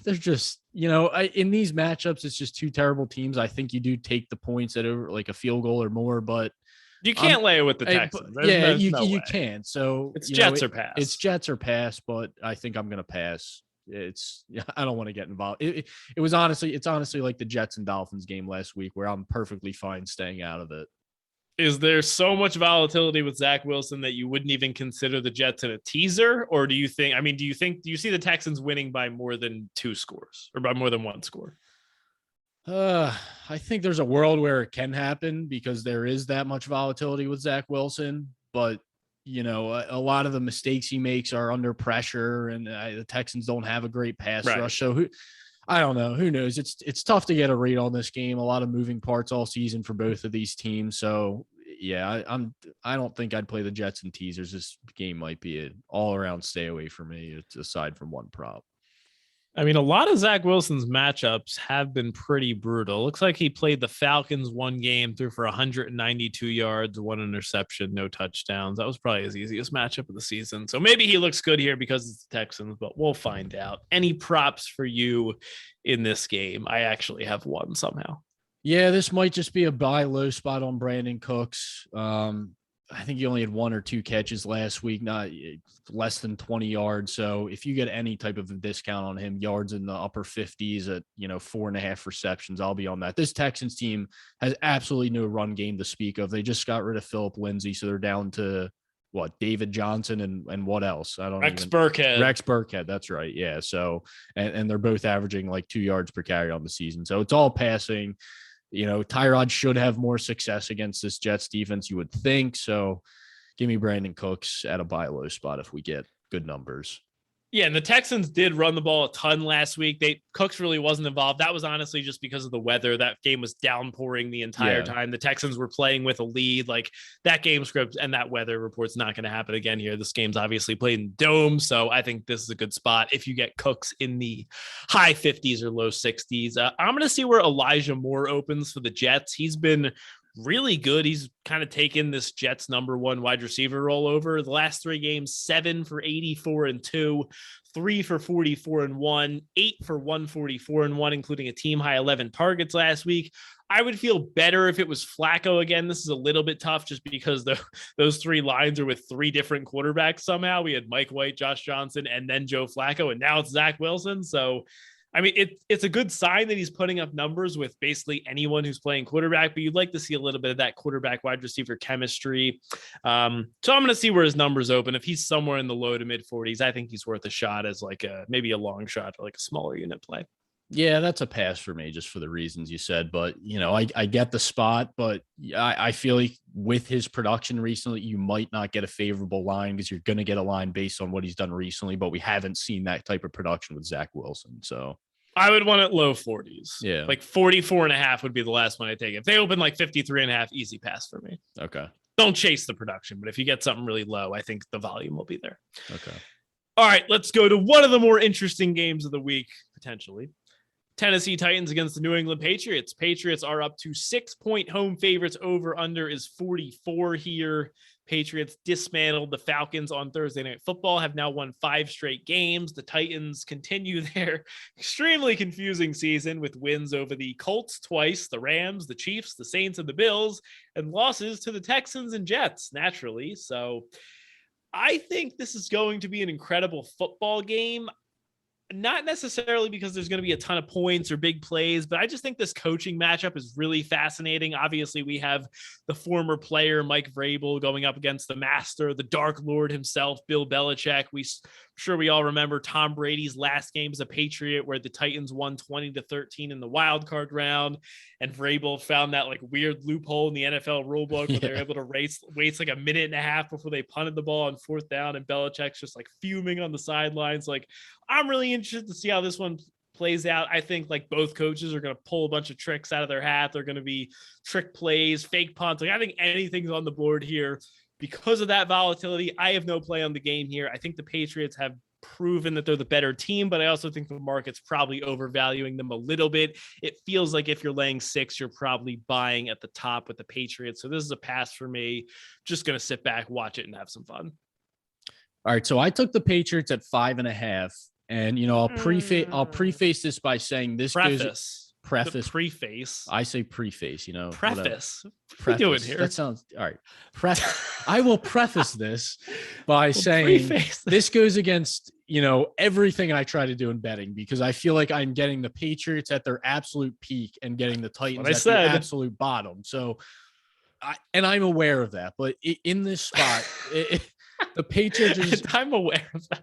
S2: they're just, in these matchups, it's just 2 terrible teams. I think you do take the points at like a field goal or more, but
S1: you can't lay it with the Texans.
S2: You can. So
S1: it's Jets or pass.
S2: It's Jets or pass, but I think I'm going to pass. I don't want to get involved. It's honestly like the Jets and Dolphins game last week where I'm perfectly fine staying out of it.
S1: Is there so much volatility with Zach Wilson that you wouldn't even consider the Jets in a teaser? Or do you see the Texans winning by more than 2 scores or by more than 1 score?
S2: I think there's a world where it can happen because there is that much volatility with Zach Wilson, but a lot of the mistakes he makes are under pressure, and the Texans don't have a great pass rush. So I don't know. Who knows? It's tough to get a read on this game. A lot of moving parts all season for both of these teams. So yeah, I don't think I'd play the Jets and teasers. This game might be an all around stay away for me, aside from one prop.
S1: I mean, a lot of Zach Wilson's matchups have been pretty brutal. Looks like he played the Falcons one game, threw for 192 yards, 1 interception, no touchdowns. That was probably his easiest matchup of the season. So maybe he looks good here because it's the Texans, but we'll find out. Any props for you in this game? I actually have one somehow.
S2: Yeah, this might just be a buy low spot on Brandon Cooks. I think he only had 1 or 2 catches last week, not less than 20 yards. So if you get any type of a discount on him, yards in the upper 50s at, 4.5 receptions, I'll be on that. This Texans team has absolutely no run game to speak of. They just got rid of Phillip Lindsay, so they're down to David Johnson and what else?
S1: Rex Burkhead.
S2: That's right. Yeah. So, and they're both averaging like 2 yards per carry on the season. So it's all passing. Tyrod should have more success against this Jets defense, you would think. So give me Brandon Cooks at a buy low spot if we get good numbers.
S1: Yeah, and the Texans did run the ball a ton last week. Cooks really wasn't involved. That was honestly just because of the weather. That game was downpouring the entire time. The Texans were playing with a lead. Like, that game script and that weather report's not going to happen again here. This game's obviously played in dome, so I think this is a good spot if you get Cooks in the high 50s or low 60s. I'm going to see where Elijah Moore opens for the Jets. He's been really good. He's kind of taken this Jets number 1 wide receiver role over the last 3 games: 7 for 84 and 2, 3 for 44 and 1, 8 for 144 and 1, including a team high 11 targets last week. I would feel better if it was Flacco again. This is a little bit tough just because those 3 lines are with 3 different quarterbacks somehow. We had Mike White, Josh Johnson, and then Joe Flacco, and now it's Zach Wilson. So I mean, it's a good sign that he's putting up numbers with basically anyone who's playing quarterback, but you'd like to see a little bit of that quarterback wide receiver chemistry. So I'm going to see where his numbers open. If he's somewhere in the low to mid 40s, I think he's worth a shot as like maybe a long shot or like a smaller unit play.
S2: Yeah, that's a pass for me just for the reasons you said. But, I get the spot, but I feel like with his production recently, you might not get a favorable line because you're going to get a line based on what he's done recently. But we haven't seen that type of production with Zach Wilson. So
S1: I would want it low 40s.
S2: Yeah.
S1: Like 44.5 would be the last one I take. If they open like 53.5, easy pass for me.
S2: Okay.
S1: Don't chase the production, but if you get something really low, I think the volume will be there.
S2: Okay.
S1: All right, let's go to one of the more interesting games of the week, potentially. Tennessee Titans against the New England Patriots. Patriots are up to 6-point home favorites. Over under is 44 here. Patriots dismantled the Falcons on Thursday Night Football, have now won 5 straight games. The Titans continue their extremely confusing season with wins over the Colts twice, the Rams, the Chiefs, the Saints, and the Bills, and losses to the Texans and Jets, naturally. So I think this is going to be an incredible football game. Not necessarily because there's going to be a ton of points or big plays, but I just think this coaching matchup is really fascinating. Obviously, we have the former player, Mike Vrabel, going up against the master, the Dark Lord himself, Bill Belichick. We all remember Tom Brady's last game as a Patriot where the Titans won 20-13 in the wild card round. And Vrabel found that like weird loophole in the NFL rulebook where they're able to wait like a minute and a half before they punted the ball on 4th down. And Belichick's just like fuming on the sidelines. Like, I'm really interested to see how this one plays out. I think like both coaches are going to pull a bunch of tricks out of their hat. They're going to be trick plays, fake punts. Like, I think anything's on the board here. Because of that volatility, I have no play on the game here. I think the Patriots have proven that they're the better team, but I also think the market's probably overvaluing them a little bit. It feels like if you're laying 6, you're probably buying at the top with the Patriots. So this is a pass for me. Just going to sit back, watch it, and have some fun.
S2: All right. So I took the Patriots at 5.5. And, I'll preface this by saying this
S1: preface.
S2: I say preface,
S1: Preface.
S2: What are you doing here? That sounds all right. I will preface this by saying this goes against, everything I try to do in betting, because I feel like I'm getting the Patriots at their absolute peak and getting the Titans at the absolute bottom. So, I'm aware of that, but in this spot, the Patriots are just,
S1: I'm aware of that.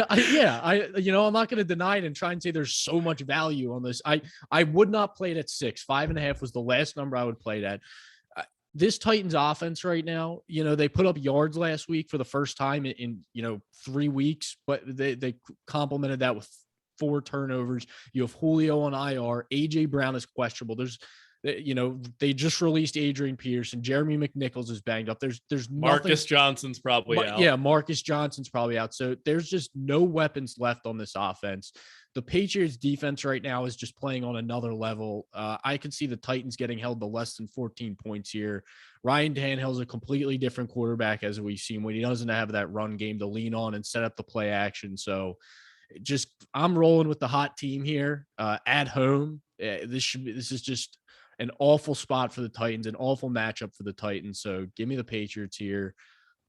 S2: I'm not going to deny it and try and say there's so much value on this. I would not play it at 6. 5.5 was the last number I would play it at. This Titans offense right now, they put up yards last week for the first time in 3 weeks, but they complemented that with 4 turnovers. You have Julio on IR. AJ Brown is questionable. They just released Adrian Peterson. Jeremy McNichols is banged up. There's
S1: Marcus Johnson's probably out.
S2: Yeah, Marcus Johnson's probably out. So there's just no weapons left on this offense. The Patriots defense right now is just playing on another level. I can see the Titans getting held to less than 14 points here. Ryan Tannehill's a completely different quarterback as we've seen when he doesn't have that run game to lean on and set up the play action. So I'm rolling with the hot team here at home. This is just an awful spot for the Titans, an awful matchup for the Titans. So give me the Patriots here,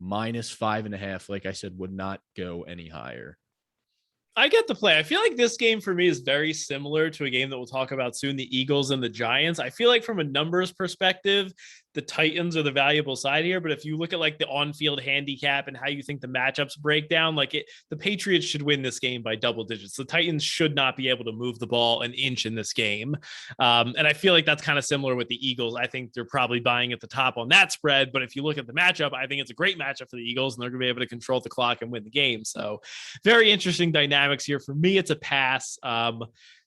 S2: -5.5. Like I said, would not go any higher.
S1: I get the play. I feel like this game for me is very similar to a game that we'll talk about soon, the Eagles and the Giants. I feel like from a numbers perspective, the Titans are the valuable side here. But if you look at like the on-field handicap and how you think the matchups break down, the Patriots should win this game by double digits. The Titans should not be able to move the ball an inch in this game. And I feel like that's kind of similar with the Eagles. I think they're probably buying at the top on that spread. But if you look at the matchup, I think it's a great matchup for the Eagles, and they're going to be able to control the clock and win the game. So very interesting dynamics here. For me, it's a pass.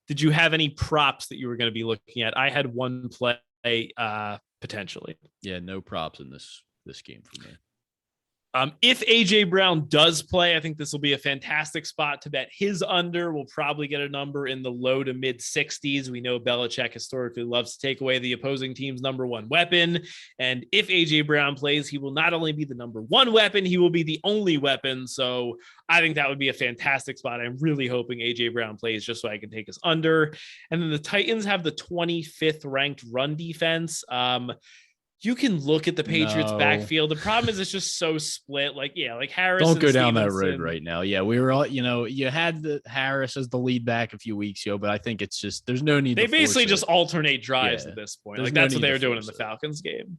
S1: Did you have any props that you were going to be looking at? I had one play potentially.
S2: Yeah, no props in this game for me.
S1: If AJ Brown does play, I think this will be a fantastic spot to bet his under. We'll probably get a number in the low to mid 60s. We know Belichick historically loves to take away the opposing team's number one weapon. And if AJ Brown plays, he will not only be the number one weapon, he will be the only weapon. So I think that would be a fantastic spot. I'm really hoping AJ Brown plays just so I can take us under. And then the Titans have the 25th ranked run defense. You can look at the Patriots backfield. The problem is it's just so split. Harris.
S2: Don't go down that road right now. Yeah, we were all, you had the Harris as the lead back a few weeks ago, but I think it's just, there's no need.
S1: They basically just alternate drives at this point. That's what they were doing in the Falcons game.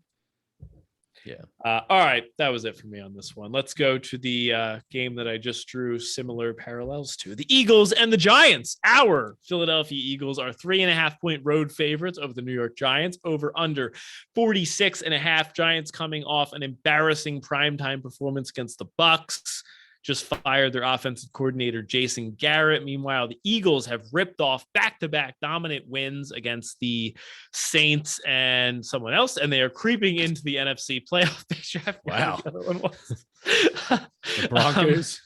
S2: Yeah.
S1: All right. That was it for me on this one. Let's go to the game that I just drew similar parallels to. The Eagles and the Giants. Our Philadelphia Eagles are 3.5-point road favorites over the New York Giants, over under 46.5. Giants coming off an embarrassing primetime performance against the Bucs. Just fired their offensive coordinator, Jason Garrett. Meanwhile, the Eagles have ripped off back-to-back dominant wins against the Saints and someone else, and they are creeping into the NFC playoff picture.
S2: Wow.
S1: The other one was.
S2: The Broncos.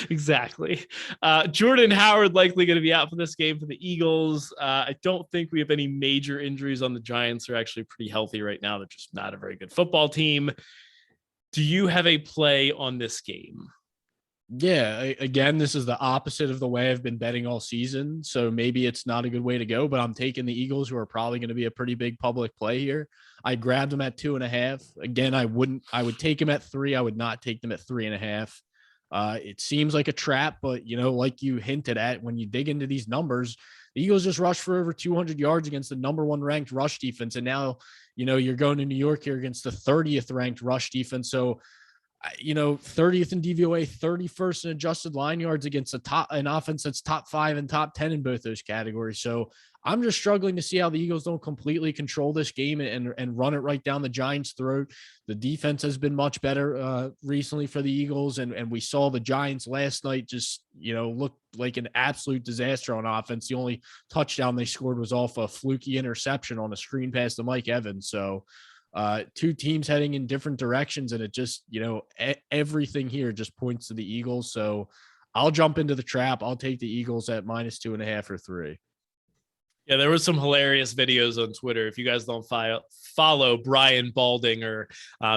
S1: Exactly. Jordan Howard likely going to be out for this game for the Eagles. I don't think we have any major injuries on the Giants. They're actually pretty healthy right now. They're just not a very good football team. Do you have a play on this game?
S2: Yeah, again, this is the opposite of the way I've been betting all season. So maybe it's not a good way to go, but I'm taking the Eagles, who are probably going to be a pretty big public play here. I grabbed them at 2.5. Again, I would take them at 3. I would not take them at 3.5. It seems like a trap, but like you hinted at, when you dig into these numbers, the Eagles just rushed for over 200 yards against the number 1 ranked rush defense. And now, you're going to New York here against the 30th ranked rush defense. So, 30th in DVOA, 31st in adjusted line yards against an offense that's top 5 and top 10 in both those categories. So I'm just struggling to see how the Eagles don't completely control this game and run it right down the Giants' throat. The defense has been much better recently for the Eagles. And we saw the Giants last night just, look like an absolute disaster on offense. The only touchdown they scored was off a fluky interception on a screen pass to Mike Evans. So two teams heading in different directions. And it just, everything here just points to the Eagles. So I'll jump into the trap. I'll take the Eagles at -2.5 or 3.
S1: Yeah, there was some hilarious videos on Twitter. If you guys don't follow Brian Baldinger,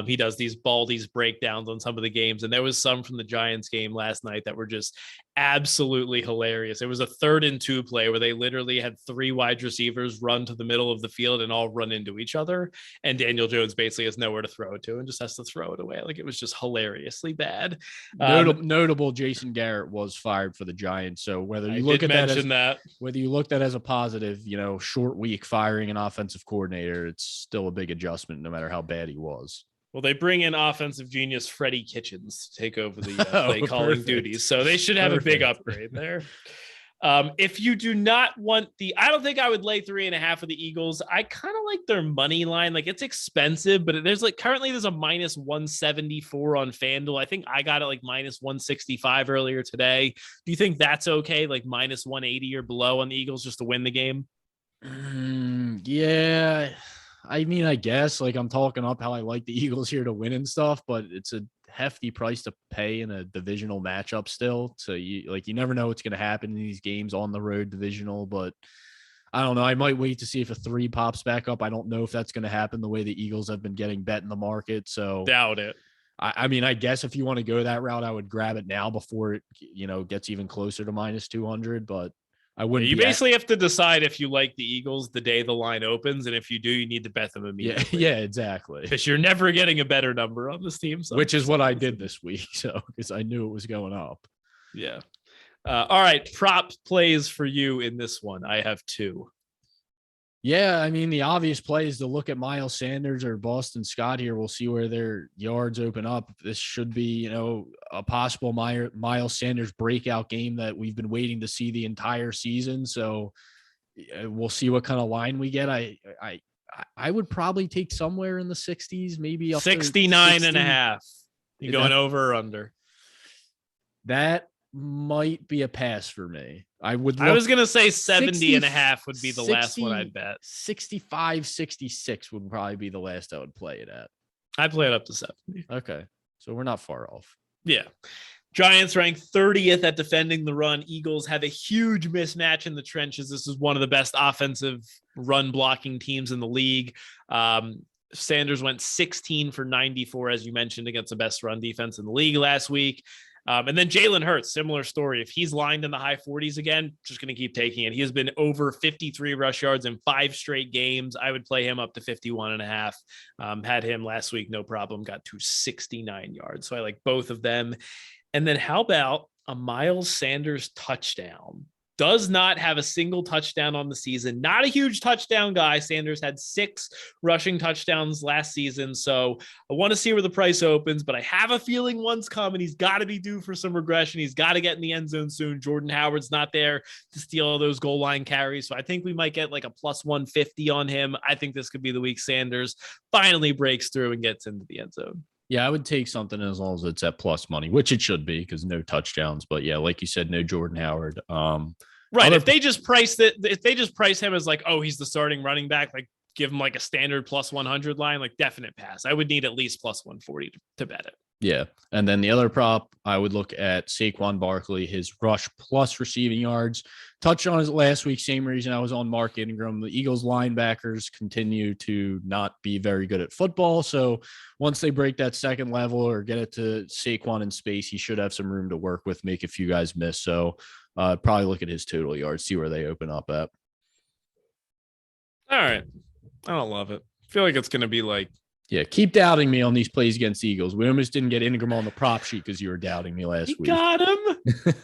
S1: he does these Baldies breakdowns on some of the games. And there was some from the Giants game last night that were just absolutely hilarious. It was a 3rd and 2 play where they literally had 3 wide receivers run to the middle of the field and all run into each other. And Daniel Jones basically has nowhere to throw it to and just has to throw it away. It was just hilariously bad.
S2: Notable Jason Garrett was fired for the Giants. So whether you look at that, whether you looked at it as a positive, short week firing an offensive coordinator, it's still a big adjustment no matter how bad he was.
S1: Well, they bring in offensive genius Freddie Kitchens to take over the play calling duties. So they should have a big upgrade there. If you do not want I don't think I would lay 3.5 for the Eagles. I kind of like their money line. It's expensive, but currently there's a -174 on FanDuel. I think I got it -165 earlier today. Do you think that's okay? -180 or below on the Eagles just to win the game?
S2: Yeah. I mean, I guess I'm talking up how I like the Eagles here to win and stuff, but it's a hefty price to pay in a divisional matchup still. So you never know what's going to happen in these games on the road divisional, but I don't know. I might wait to see if a 3 pops back up. I don't know if that's going to happen the way the Eagles have been getting bet in the market. So
S1: doubt it.
S2: I mean, I guess if you want to go that route, I would grab it now before it, gets even closer to -200, but I wouldn't.
S1: You basically have to decide if you like the Eagles the day the line opens, and if you do, you need to bet them immediately.
S2: Yeah, exactly.
S1: Because you're never getting a better number on this team.
S2: Which is what I did this week, so because I knew it was going up.
S1: Yeah. All right, prop plays for you in this one. I have 2.
S2: Yeah, I mean, the obvious play is to look at Miles Sanders or Boston Scott here. We'll see where their yards open up. This should be, a possible Miles Sanders breakout game that we've been waiting to see the entire season. So we'll see what kind of line we get. I would probably take somewhere in the 60s, maybe up
S1: 69 and a half. You going over or under?
S2: That might be a pass for me. I was
S1: going to say 70 and a half would be the last one I'd bet.
S2: 65, 66 would probably be the last I would play it at.
S1: I'd play it up to 70.
S2: Okay. So we're not far off.
S1: Yeah. Giants ranked 30th at defending the run. Eagles have a huge mismatch in the trenches. This is one of the best offensive run blocking teams in the league. Sanders went 16 for 94, as you mentioned, against the best run defense in the league last week. And then Jalen Hurts, similar story. If he's lined in the high 40s again, just going to keep taking it. He has been over 53 rush yards in 5 straight games. I would play him up to 51 and a half. Had him last week, no problem. Got to 69 yards. So I like both of them. And then how about a Miles Sanders touchdown? Does not have a single touchdown on the season. Not a huge touchdown guy. Sanders had 6 rushing touchdowns last season. So I want to see where the price opens, but I have a feeling one's coming. He's got to be due for some regression. He's got to get in the end zone soon. Jordan Howard's not there to steal all those goal line carries. So I think we might get like a plus 150 on him. I think this could be the week Sanders finally breaks through and gets into the end zone.
S2: Yeah, I would take something as long as it's at plus money, which it should be because no touchdowns. But yeah, like you said, no Jordan Howard.
S1: Right. If they just price him as like, oh, he's the starting running back, like give him like a standard plus 100 line, like definite pass. I would need at least plus 140 to bet it.
S2: Yeah. And then the other prop, I would look at Saquon Barkley, his rush plus receiving yards. Touched on it last week, same reason I was on Mark Ingram. The Eagles linebackers continue to not be very good at football. So once they break that second level or get it to Saquon in space, he should have some room to work with, make a few guys miss. So probably look at his total yards, see where they open up at.
S1: All right. I don't love it. I feel like it's going to be like,
S2: yeah, keep doubting me on these plays against the Eagles. We almost didn't get Ingram on the prop sheet because you were doubting me last week.
S1: Got him.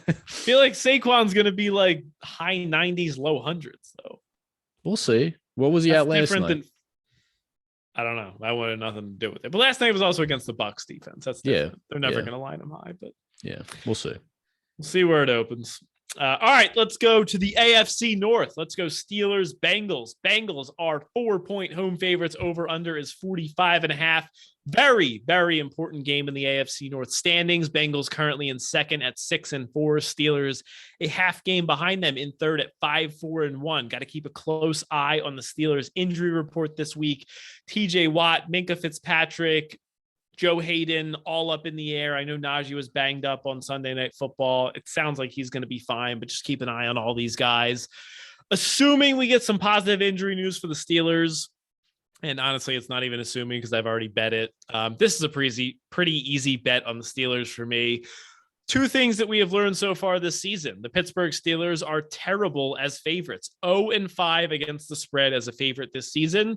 S1: I feel like Saquon's going to be like high 90s, low hundreds, though.
S2: We'll see. What was he at last night?
S1: I don't know. That wanted nothing to do with it. But last night was also against the Bucs defense. That's different. They're never going to line him high, but
S2: yeah, we'll see.
S1: We'll see where it opens. All right, let's go to the AFC North. Let's go Steelers, Bengals. Bengals are 4-point home favorites. Over under is 45 and a half. Very, very important game in the AFC North standings. Bengals currently in second at 6-4. Steelers a half game behind them in third at 5-4-1. Got to keep a close eye on the Steelers injury report this week. TJ Watt, Minkah Fitzpatrick, Joe Hayden, all up in the air. I know Najee was banged up on Sunday Night Football. It sounds like he's going to be fine, but just keep an eye on all these guys. Assuming we get some positive injury news for the Steelers, and honestly, it's not even assuming because I've already bet it. This is a pretty easy bet on the Steelers for me. 2 things that we have learned so far this season. The Pittsburgh Steelers are terrible as favorites, 0-5 against the spread as a favorite this season.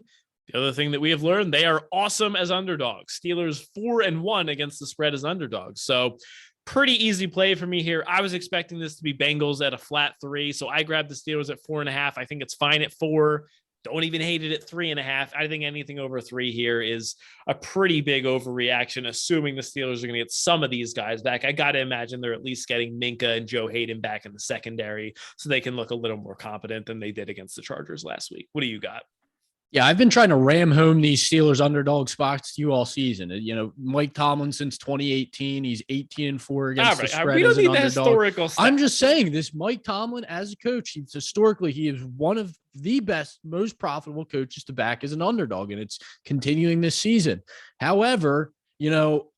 S1: The other thing that we have learned, they are awesome as underdogs. Steelers 4-1 against the spread as underdogs. So pretty easy play for me here. I was expecting this to be Bengals at a flat 3. So I grabbed the Steelers at 4.5. I think it's fine at 4. Don't even hate it at 3.5. I think anything over 3 here is a pretty big overreaction, assuming the Steelers are going to get some of these guys back. I got to imagine they're at least getting Minkah and Joe Hayden back in the secondary so they can look a little more competent than they did against the Chargers last week. What do you got?
S2: Yeah, I've been trying to ram home these Steelers underdog spots to you all season. Mike Tomlin since 2018, he's 18-4 against the spread.
S1: We don't
S2: as
S1: need
S2: an
S1: the
S2: underdog.
S1: historical stats.
S2: I'm just saying this Mike Tomlin as a coach, he is one of the best, most profitable coaches to back as an underdog, and it's continuing this season. However, what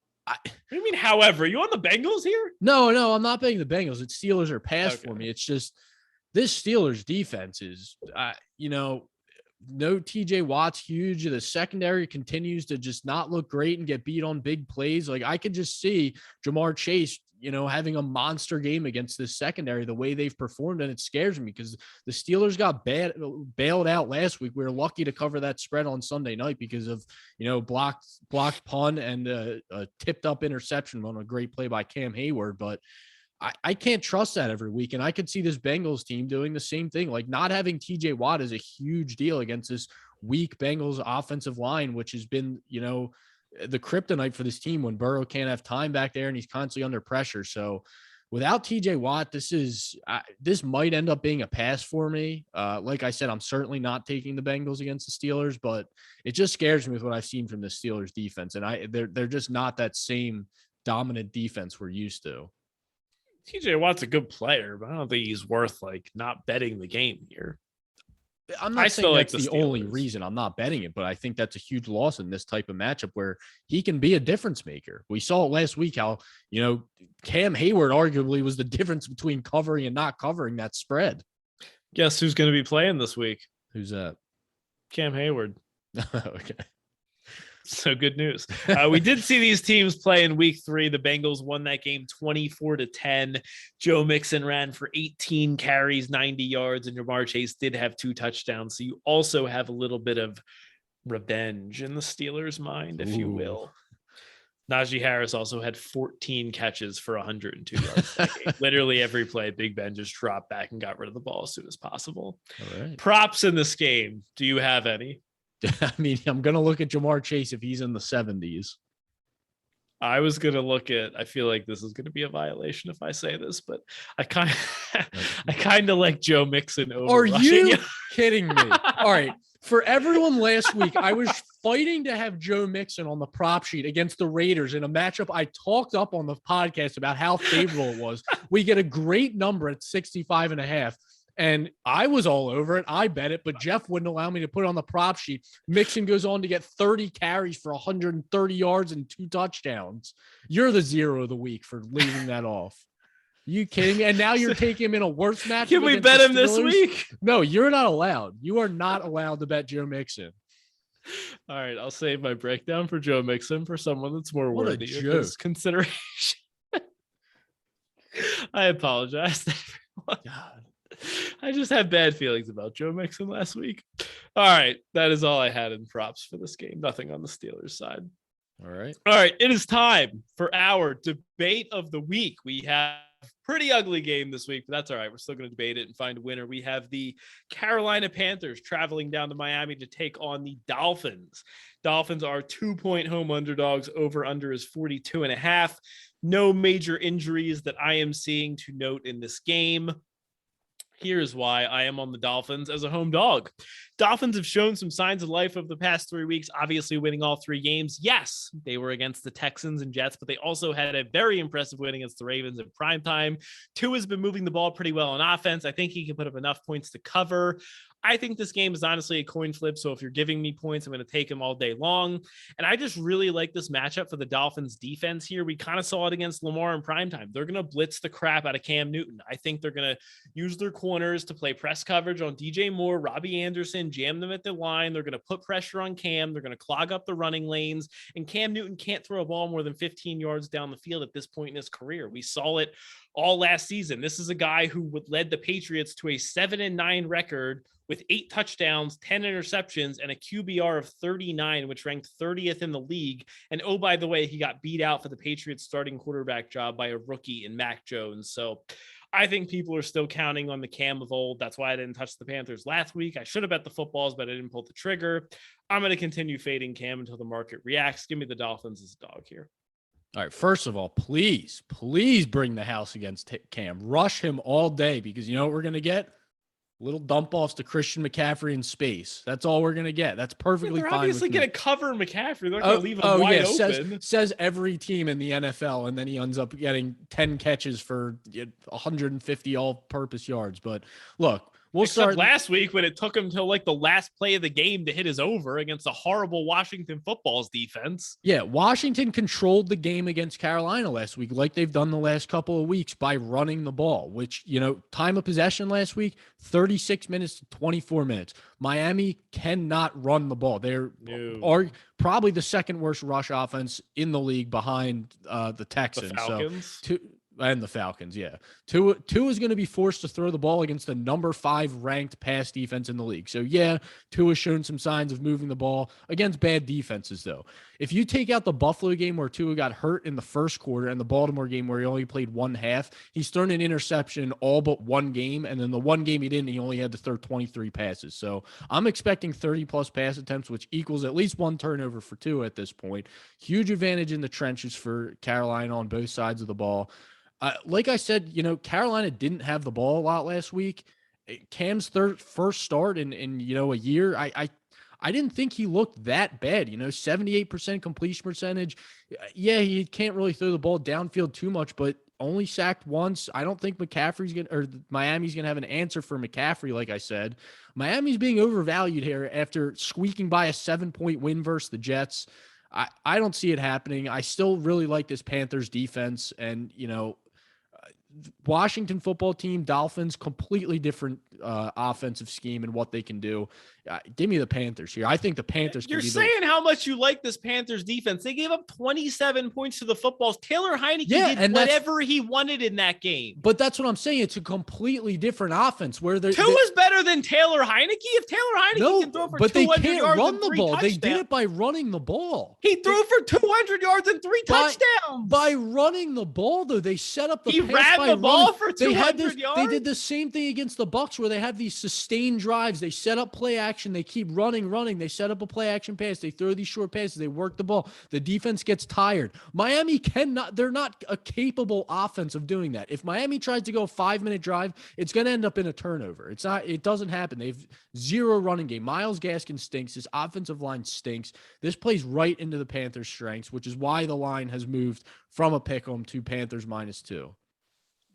S1: do you mean, however? You on the Bengals here?
S2: No, I'm not betting the Bengals. It's Steelers or pass for me. It's just this Steelers defense is, no TJ Watt's huge. The secondary continues to just not look great and get beat on big plays. Like I could just see Jamar Chase having a monster game against this secondary the way they've performed, and it scares me because the Steelers got bailed out last week. We were lucky to cover that spread on Sunday night because of blocked punt and a tipped up interception on a great play by Cam Hayward, but I can't trust that every week. And I could see this Bengals team doing the same thing. Like, not having TJ Watt is a huge deal against this weak Bengals offensive line, which has been, the kryptonite for this team when Burrow can't have time back there and he's constantly under pressure. So without TJ Watt, this might end up being a pass for me. Like I said, I'm certainly not taking the Bengals against the Steelers, but it just scares me with what I've seen from the Steelers defense. And they're just not that same dominant defense we're used to.
S1: TJ Watt's a good player, but I don't think he's worth not betting the game here.
S2: I'm not saying that's the only reason I'm not betting it, but I think that's a huge loss in this type of matchup where he can be a difference maker. We saw it last week how, Cam Hayward arguably was the difference between covering and not covering that spread.
S1: Guess who's going to be playing this week?
S2: Who's that?
S1: Cam Hayward.
S2: Okay.
S1: So good news. We did see these teams play in week 3. The Bengals won that game 24-10. Joe Mixon ran for 18 carries, 90 yards, and Jamar Chase did have 2 touchdowns. So you also have a little bit of revenge in the Steelers' mind, if you will. Najee Harris also had 14 catches for 102 yards. Literally every play, Big Ben just dropped back and got rid of the ball as soon as possible.
S2: All right.
S1: Props in this game. Do you have any?
S2: I mean, I'm going to look at Jamar Chase if he's in the 70s.
S1: I was going to look at, I feel like this is going to be a violation if I say this, but I kind of like Joe Mixon over.
S2: Are you kidding me? All right. For everyone last week, I was fighting to have Joe Mixon on the prop sheet against the Raiders in a matchup I talked up on the podcast about how favorable it was. We get a great number at 65.5. And I was all over it. I bet it, but Jeff wouldn't allow me to put it on the prop sheet. Mixon goes on to get 30 carries for 130 yards and 2 touchdowns. You're the zero of the week for leaving that off. You kidding me? And now you're taking him in a worse matchup.
S1: Can we bet him this week?
S2: No, you're not allowed. You are not allowed to bet Joe Mixon.
S1: All right, I'll save my breakdown for Joe Mixon for someone that's more worthy of this consideration. I apologize to everyone. God. I just had bad feelings about Joe Mixon last week. All right. That is all I had in props for this game. Nothing on the Steelers side.
S2: All right.
S1: It is time for our debate of the week. We have a pretty ugly game this week, but that's all right. We're still going to debate it and find a winner. We have the Carolina Panthers traveling down to Miami to take on the Dolphins. Dolphins are 2-point home underdogs. Over under is 42.5. No major injuries that I am seeing to note in this game. Here's why I am on the Dolphins as a home dog. Dolphins have shown some signs of life over the past 3 weeks, obviously winning all 3 games. Yes, they were against the Texans and Jets, but they also had a very impressive win against the Ravens in primetime. Tua has been moving the ball pretty well on offense. I think he can put up enough points to cover. I think this game is honestly a coin flip. So if you're giving me points, I'm going to take him all day long. And I just really like this matchup for the Dolphins defense here. We kind of saw it against Lamar in primetime. They're going to blitz the crap out of Cam Newton. I think they're going to use their corners to play press coverage on DJ Moore, Robbie Anderson, jam them at the line. They're going to put pressure on Cam. They're going to clog up the running lanes. And Cam Newton can't throw a ball more than 15 yards down the field at this point in his career. We saw it all last season. This is a guy who led the Patriots to a 7-9 record with 8 touchdowns, 10 interceptions, and a QBR of 39, which ranked 30th in the league. And oh, by the way, he got beat out for the Patriots starting quarterback job by a rookie in Mac Jones. So I think people are still counting on the Cam of old. That's why I didn't touch the Panthers last week. I should have bet the footballs, but I didn't pull the trigger. I'm going to continue fading Cam until the market reacts. Give me the Dolphins as a dog here.
S2: All right. First of all, please bring the house against Cam. Rush him all day because you know what we're going to get? Little dump offs to Christian McCaffrey in space. That's all we're going to get. That's perfectly fine.
S1: They're obviously going to cover McCaffrey. They're not going to leave him wide open.
S2: Says every team in the NFL, and then he ends up getting 10 catches for 150 all-purpose yards. But look, we'll start
S1: last week when it took him till like the last play of the game to hit his over against a horrible Washington football's defense.
S2: Yeah, Washington controlled the game against Carolina last week, like they've done the last couple of weeks by running the ball, which, time of possession last week, 36 minutes to 24 minutes. Miami cannot run the ball. They're probably the second worst rush offense in the league behind the Texans.
S1: The Falcons?
S2: And the Falcons, yeah. Tua is going to be forced to throw the ball against the number 5 ranked pass defense in the league. So, yeah, Tua's shown some signs of moving the ball against bad defenses, though. If you take out the Buffalo game where Tua got hurt in the first quarter and the Baltimore game where he only played one half, he's thrown an interception all but one game. And then the one game he didn't, he only had to throw 23 passes. So I'm expecting 30-plus pass attempts, which equals at least one turnover for Tua at this point. Huge advantage in the trenches for Carolina on both sides of the ball. Like I said, Carolina didn't have the ball a lot last week. Cam's first start in a year. I didn't think he looked that bad. 78% completion percentage. Yeah, he can't really throw the ball downfield too much, but only sacked once. I don't think Miami's gonna have an answer for McCaffrey. Like I said, Miami's being overvalued here after squeaking by a 7-point win versus the Jets. I don't see it happening. I still really like this Panthers defense, and Washington football team, Dolphins, completely different offensive scheme and what they can do. Give me the Panthers here. I think the Panthers can
S1: You're saying how much you like this Panthers defense. They gave up 27 points to the footballs. Taylor Heineke did whatever he wanted in that game.
S2: But that's what I'm saying. It's a completely different offense where they're
S1: Tua's better than Taylor Heineke. If Taylor Heineke can throw for 200 yards,
S2: but they can't run the ball. They did it by running the ball.
S1: He threw for 200 yards and 3 touchdowns.
S2: By running the ball, though, they set up the
S1: he ran the ball for 200 yards.
S2: They did the same thing against the Bucs where they have these sustained drives. They set up play action. They keep running. They set up a play action pass. They throw these short passes. They work the ball. The defense gets tired. Miami cannot. They're not a capable offense of doing that. If Miami tries to go a 5-minute drive, it's going to end up in a turnover. It's not. It doesn't happen. They have zero running game. Myles Gaskin stinks. His offensive line stinks. This plays right into the Panthers' strengths, which is why the line has moved from a pick'em to Panthers -2.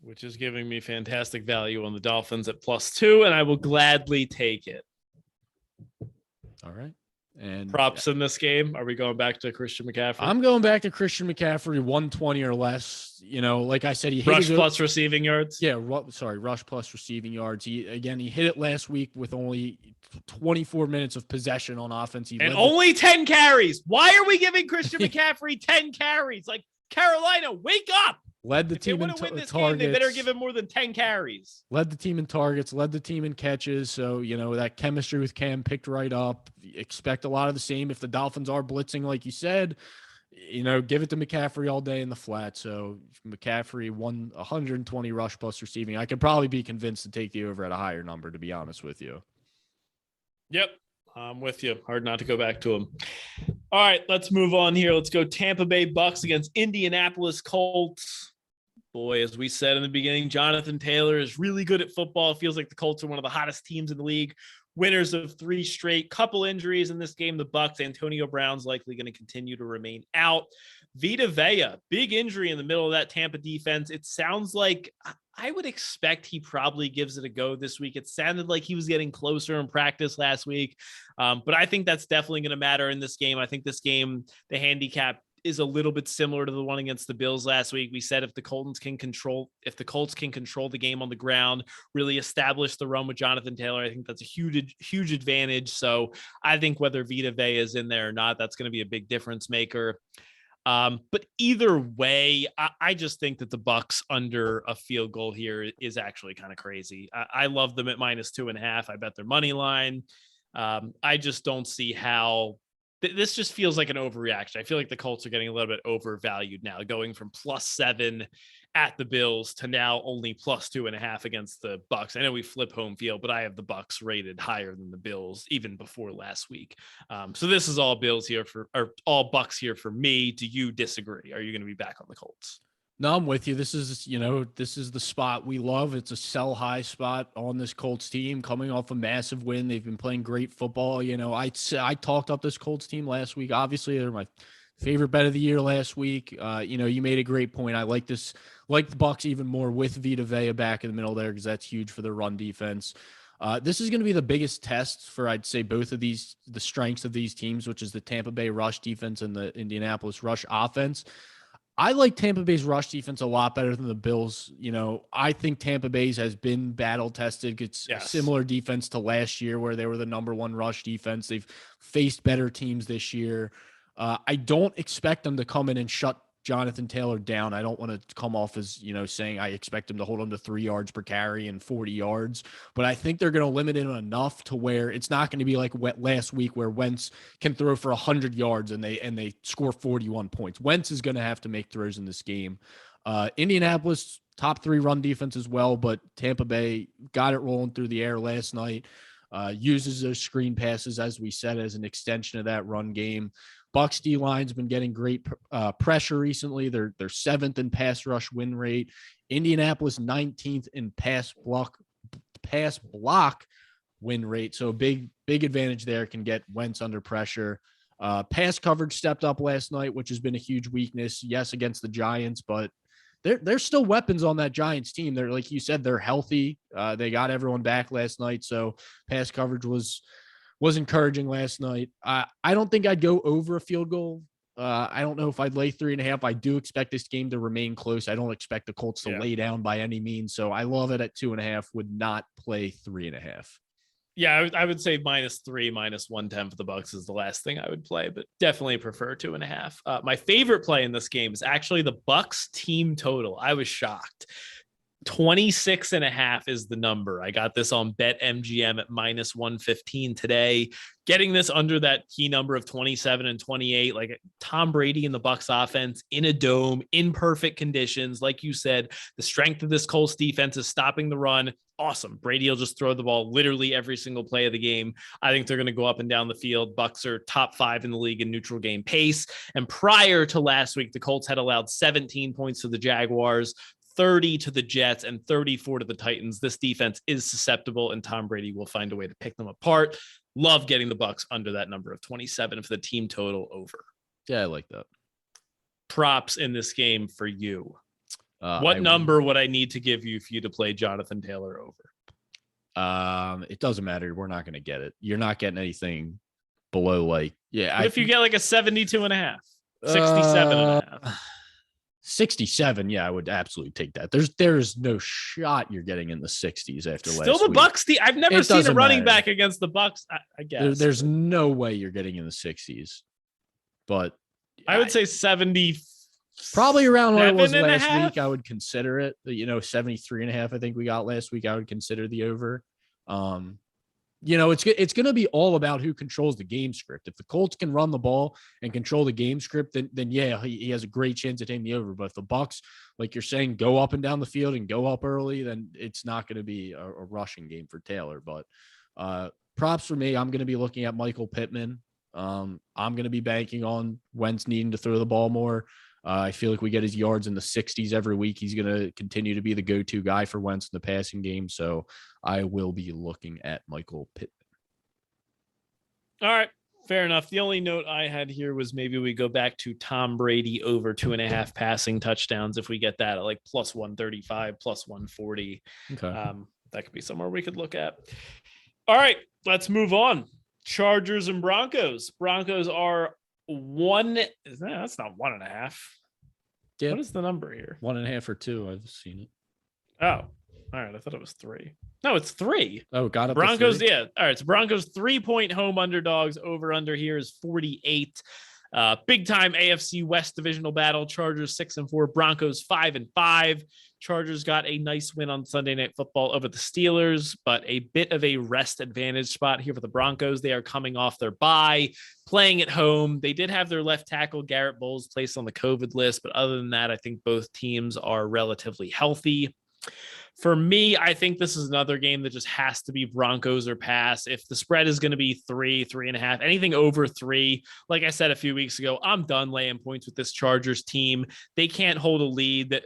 S1: Which is giving me fantastic value on the Dolphins at +2, and I will gladly take it.
S2: All right. And
S1: props in this game. Are we going back to Christian McCaffrey?
S2: I'm going back to Christian McCaffrey, 120 or less. Like I said, he hit
S1: rush plus receiving yards.
S2: Yeah, rush plus receiving yards. He hit it last week with only 24 minutes of possession on offense.
S1: And only 10 carries. Why are we giving Christian McCaffrey 10 carries? Like, Carolina, wake up.
S2: Led the team in targets.
S1: They better give him more than 10 carries.
S2: Led the team in targets, led the team in catches. So, that chemistry with Cam picked right up. Expect a lot of the same. If the Dolphins are blitzing, like you said, give it to McCaffrey all day in the flat. So McCaffrey 120 rush plus receiving. I could probably be convinced to take the over at a higher number, to be honest with you.
S1: Yep. I'm with you. Hard not to go back to him. All right, let's move on here. Let's go Tampa Bay Bucks against Indianapolis Colts. Boy, as we said in the beginning, Jonathan Taylor is really good at football. It feels like the Colts are one of the hottest teams in the league. Winners of 3 straight. Couple injuries in this game. The Bucks, Antonio Brown's likely going to continue to remain out. Vita Vea, big injury in the middle of that Tampa defense. It sounds like I would expect he probably gives it a go this week. It sounded like he was getting closer in practice last week. But I think that's definitely going to matter in this game. I think this game, the handicap is a little bit similar to the one against the Bills last week. We said if the Colts can control the game on the ground, really establish the run with Jonathan Taylor, I think that's a huge advantage. So I think whether Vita Vea is in there or not, that's going to be a big difference maker. But either way, I just think that the Bucks under a field goal here is actually kind of crazy. I love them at -2.5. I bet their money line. I just don't see how this just feels like an overreaction. I feel like the Colts are getting a little bit overvalued now, going from +7 at the Bills to now only +2.5 against the Bucks. I know we flip home field, but I have the Bucks rated higher than the Bills even before last week. So this is all all Bucks here for me. Do you disagree? Are you going to be back on the Colts?
S2: No, I'm with you. This is the spot we love. It's a sell high spot on this Colts team coming off a massive win. They've been playing great football. I talked up this Colts team last week. Obviously, they're my favorite bet of the year last week. You made a great point. I like the Bucs even more with Vita Vea back in the middle there because that's huge for their run defense. This is going to be the biggest test for, I'd say, both of the strengths of these teams, which is the Tampa Bay rush defense and the Indianapolis rush offense. I like Tampa Bay's rush defense a lot better than the Bills. I think Tampa Bay's has been battle tested. It's a similar defense to last year where they were the number 1 rush defense. They've faced better teams this year. I don't expect them to come in and shut Jonathan Taylor down. I don't want to come off as, saying I expect him to hold him to 3 yards per carry and 40 yards, but I think they're going to limit him enough to where it's not going to be like last week where Wentz can throw for 100 yards and they score 41 points. Wentz is going to have to make throws in this game. Indianapolis, top 3 run defense as well, but Tampa Bay got it rolling through the air last night. Uses those screen passes, as we said, as an extension of that run game. Bucs D-line's been getting great pressure recently. They're 7th in pass rush win rate. Indianapolis 19th in pass block win rate. So big advantage there, can get Wentz under pressure. Pass coverage stepped up last night, which has been a huge weakness. Yes, against the Giants, but there's still weapons on that Giants team. They're, like you said, they're healthy. They got everyone back last night. So pass coverage was encouraging last night. I don't think I'd go over a field goal. I don't know if I'd lay 3.5. I do expect this game to remain close. I don't expect the Colts to lay down by any means. So I love it at 2.5, would not play 3.5.
S1: Yeah, I would say -3, -110 for the Bucs is the last thing I would play, but definitely prefer 2.5. My favorite play in this game is actually the Bucs team total. I was shocked. 26.5 is the number. I got this on BetMGM at -115 today. Getting this under that key number of 27 and 28, like Tom Brady and the Bucs offense in a dome, in perfect conditions. Like you said, the strength of this Colts defense is stopping the run. Awesome. Brady will just throw the ball literally every single play of the game. I think they're going to go up and down the field. Bucs are top 5 in the league in neutral game pace. And prior to last week, the Colts had allowed 17 points to the Jaguars, 30 to the Jets, and 34 to the Titans. This defense is susceptible, and Tom Brady will find a way to pick them apart. Love getting the Bucs under that number of 27 for the team total over.
S2: Yeah, I like that.
S1: Props in this game for you. What number would I need to give you for you to play Jonathan Taylor over?
S2: It doesn't matter. We're not going to get it. You're not getting anything below
S1: What if you get like a 72.5, 67.5?
S2: 67, yeah, I would absolutely take that. There's no shot you're getting in the 60s after last week.
S1: Still the Bucs. I've never seen a running back against the Bucs. I guess
S2: there's no way you're getting in the 60s, but
S1: I would say 70.
S2: Probably around where it was last week. I would consider it. 73.5. I think we got last week. I would consider the over. It's going to be all about who controls the game script. If the Colts can run the ball and control the game script, then yeah, he has a great chance at taking the over. But if the Bucs, like you're saying, go up and down the field and go up early, then it's not going to be a rushing game for Taylor. But props for me, I'm going to be looking at Michael Pittman. I'm going to be banking on Wentz needing to throw the ball more. I feel like we get his yards in the 60s every week. He's going to continue to be the go-to guy for Wentz in the passing game. So I will be looking at Michael Pittman.
S1: All right. Fair enough. The only note I had here was maybe we go back to Tom Brady over 2.5 passing touchdowns. If we get that at like +135, +140,
S2: okay.
S1: That could be somewhere we could look at. All right, let's move on. Chargers and Broncos. Broncos are that's not 1.5.
S2: Yeah.
S1: What is the number here?
S2: 1.5 or 2. I've seen it.
S1: Oh, all right. I thought it was 3. No, it's 3.
S2: Oh, got it.
S1: Broncos. Yeah. All right. So Broncos 3-point home underdogs. Over under here is 48. Big time AFC West divisional battle. Chargers 6-4, Broncos 5-5. Chargers got a nice win on Sunday Night Football over the Steelers, but a bit of a rest advantage spot here for the Broncos. They are coming off their bye, playing at home. They did have their left tackle, Garrett Bowles, placed on the COVID list, but other than that, I think both teams are relatively healthy. For me, I think this is another game that just has to be Broncos or pass. If the spread is going to be 3.5, anything over 3, like I said a few weeks ago, I'm done laying points with this Chargers team. They can't hold a lead.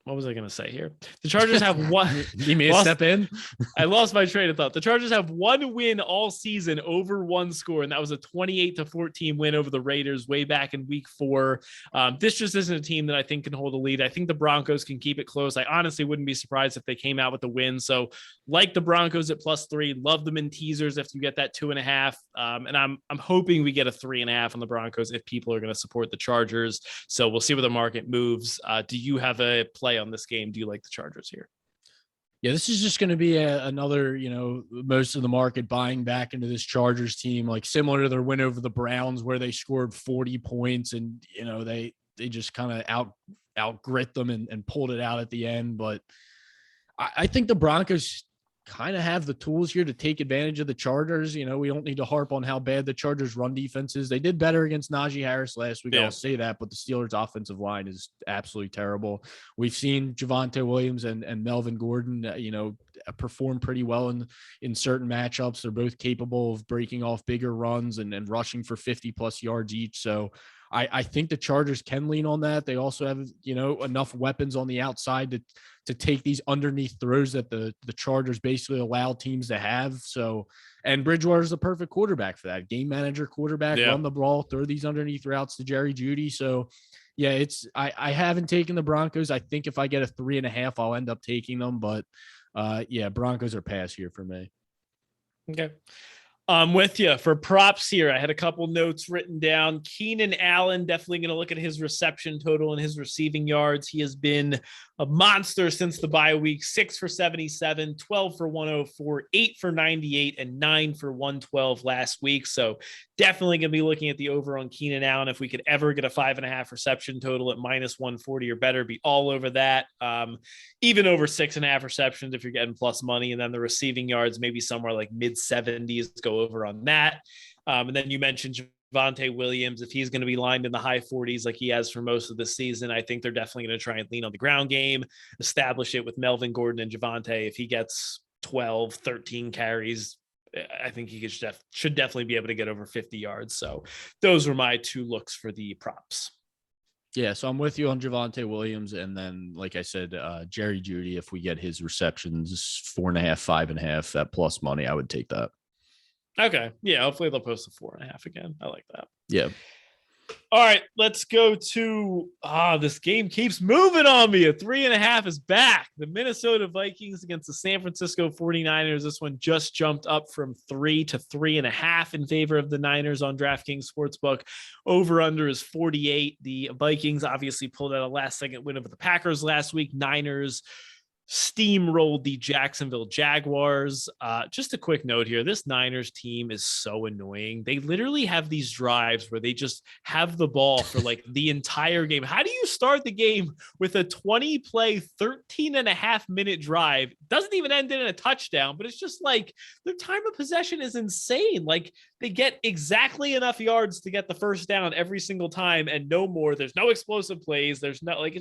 S1: What was I going to say here? The Chargers have one.
S2: You mean step in?
S1: I lost my train of thought. The Chargers have one win all season over one score, and that was a 28-14 win over the Raiders way back in week 4. This just isn't a team that I think can hold a lead. I think the Broncos can keep it close. I honestly wouldn't be surprised if they came out with a win. So like the Broncos at +3, love them in teasers if you get that 2.5. And I'm hoping we get a 3.5 on the Broncos if people are going to support the Chargers. So we'll see where the market moves. Do you have a play on this game? Do you like the Chargers here?
S2: Yeah, this is just going to be another, most of the market buying back into this Chargers team, like similar to their win over the Browns, where they scored 40 points and, they just kind of outgrit them and pulled it out at the end. But I think the Broncos kind of have the tools here to take advantage of the Chargers. We don't need to harp on how bad the Chargers run defense is. They did better against Najee Harris last week. Yeah. I'll say that, but the Steelers offensive line is absolutely terrible. We've seen Javonte Williams and Melvin Gordon, perform pretty well in certain matchups. They're both capable of breaking off bigger runs and rushing for 50 plus yards each. So I think the Chargers can lean on that. They also have, enough weapons on the outside to take these underneath throws that the Chargers basically allow teams to have. So, and Bridgewater is the perfect quarterback for that. Game manager quarterback, run the ball, throw these underneath routes to Jerry Jeudy. So, yeah, I haven't taken the Broncos. I think if I get a 3.5, I'll end up taking them. But, Broncos are pass here for me.
S1: Okay. I'm with you for props here. I had a couple notes written down. Keenan Allen, definitely going to look at his reception total and his receiving yards. He has been a monster since the bye week. 6 for 77, 12 for 104, 8 for 98, and 9 for 112 last week. So definitely going to be looking at the over on Keenan Allen. If we could ever get a 5.5 reception total at minus 140 or better, be all over that. Even over 6.5 receptions if you're getting plus money. And then the receiving yards, maybe somewhere like mid 70s, go over on that. And then you mentioned Javonte Williams. If he's going to be lined in the high 40s like he has for most of the season, I think they're definitely going to try and lean on the ground game, establish it with Melvin Gordon and Javonte. If he gets 12, 13 carries, I think he should definitely be able to get over 50 yards. So those were my two looks for the props.
S2: Yeah, so I'm with you on Javonte Williams. And then, like I said, Jerry Jeudy, if we get his receptions 4.5, 5.5, that plus money, I would take that.
S1: Okay. Yeah, hopefully they'll post a 4.5 again. I like that.
S2: Yeah.
S1: All right, let's go to this game keeps moving on me. A 3.5 is back. The Minnesota Vikings against the San Francisco 49ers. This one just jumped up from 3 to 3.5 in favor of the Niners on DraftKings Sportsbook. Over under is 48. The Vikings obviously pulled out a last second win over the Packers last week. Niners steamrolled the Jacksonville Jaguars. Just a quick note here. This Niners team is so annoying. They literally have these drives where they just have the ball for like the entire game. How do you start the game with a 20 play, 13.5-minute drive? Doesn't even end in a touchdown, but it's just like their time of possession is insane. Like they get exactly enough yards to get the first down every single time and no more. There's no explosive plays. There's no, like,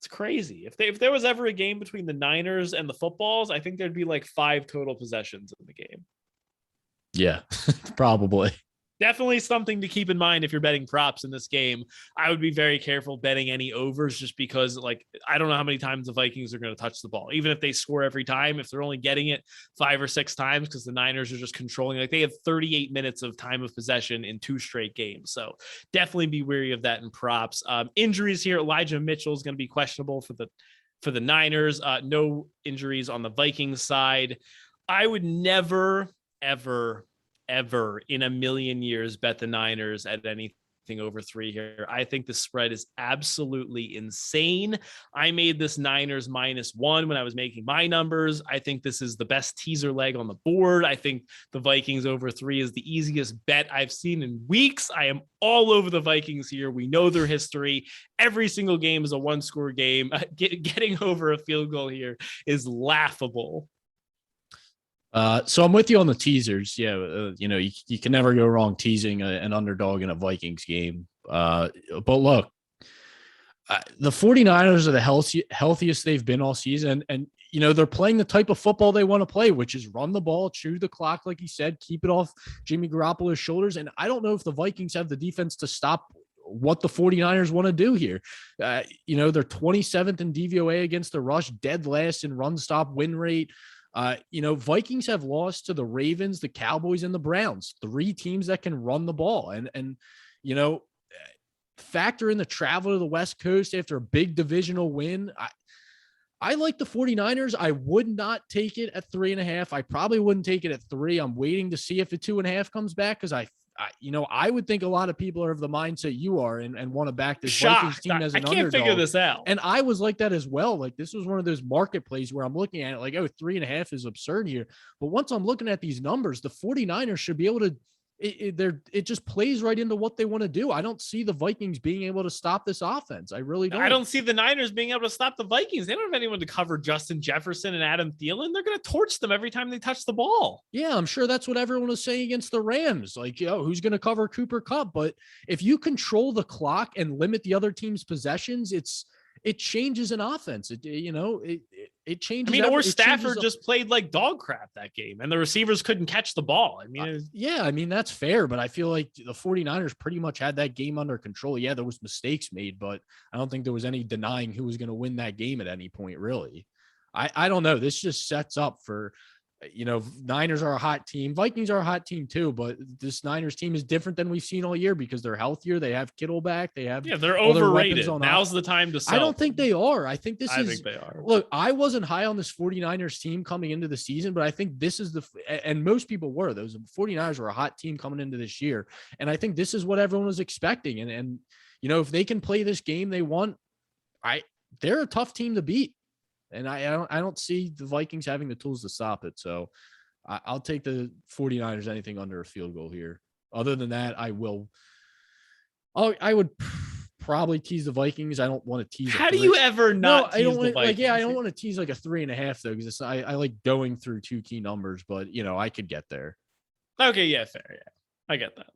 S1: it's crazy. If there was ever a game between the Niners and the footballs, I think there'd be like 5 total possessions in the game.
S2: Yeah, probably.
S1: Definitely something to keep in mind if you're betting props in this game. I would be very careful betting any overs just because, like, I don't know how many times the Vikings are going to touch the ball. Even if they score every time, if they're only getting it 5 or 6 times because the Niners are just controlling, like they have 38 minutes of time of possession in 2 straight games. So definitely be wary of that in props. Injuries here. Elijah Mitchell is going to be questionable for the Niners. No injuries on the Vikings side. I would never, ever in a million years bet the Niners at anything over 3 here. I think the spread is absolutely insane. I made this Niners -1 when I was making my numbers. I think this is the best teaser leg on the board. I think the Vikings over 3 is the easiest bet I've seen in weeks. I am all over the Vikings here. We know their history. Every single game is a 1-score game. Getting over a field goal here is laughable.
S2: So I'm with you on the teasers. Yeah, you can never go wrong teasing an underdog in a Vikings game. But look, the 49ers are the healthiest they've been all season. And, they're playing the type of football they want to play, which is run the ball, chew the clock, like you said, keep it off Jimmy Garoppolo's shoulders. And I don't know if the Vikings have the defense to stop what the 49ers want to do here. They're 27th in DVOA against the rush, dead last in run stop win rate. Vikings have lost to the Ravens, the Cowboys, and the Browns, 3 teams that can run the ball. And factor in the travel to the West Coast after a big divisional win. I like the 49ers. I would not take it at 3.5. I probably wouldn't take it at 3. I'm waiting to see if the 2.5 comes back because I I would think a lot of people are of the mindset you are and want to back this Vikings
S1: Shocked.
S2: team as an
S1: I can't
S2: underdog.
S1: figure this out.
S2: And I was like that as well. Like, this was one of those market plays where I'm looking at it like, 3.5 is absurd here. But once I'm looking at these numbers, the 49ers should be able to, it just plays right into what they want to do. I don't see the Vikings being able to stop this offense. I really don't.
S1: I don't see the Niners being able to stop the Vikings. They don't have anyone to cover Justin Jefferson and Adam Thielen. They're going to torch them every time they touch the ball.
S2: Yeah, I'm sure that's what everyone was saying against the Rams. Like, who's going to cover Cooper Kupp? But if you control the clock and limit the other team's possessions, it changes an offense. It changes.
S1: I mean, or Stafford just played like dog crap that game and the receivers couldn't catch the ball. I mean,
S2: that's fair, but I feel like the 49ers pretty much had that game under control. Yeah, there was mistakes made, but I don't think there was any denying who was going to win that game at any point, really. I don't know. This just sets up for, Niners are a hot team. Vikings are a hot team too, but this Niners team is different than we've seen all year because they're healthier. They have Kittle back.
S1: They're overrated. Now's the time to sell.
S2: I don't think they are. I think
S1: I think they are.
S2: Look, I wasn't high on this 49ers team coming into the season, but I think this is and most people were. Those 49ers were a hot team coming into this year. And I think this is what everyone was expecting. And if they can play this game they want, they're a tough team to beat. And I don't see the Vikings having the tools to stop it. So I'll take the 49ers anything under a field goal here. Other than that, I would probably tease the Vikings. I don't want to tease.
S1: How do you ever not?
S2: I don't want I don't want to tease like a 3.5 though, because I like going through two key numbers, but I could get there.
S1: Okay, yeah, fair. Yeah, I get that.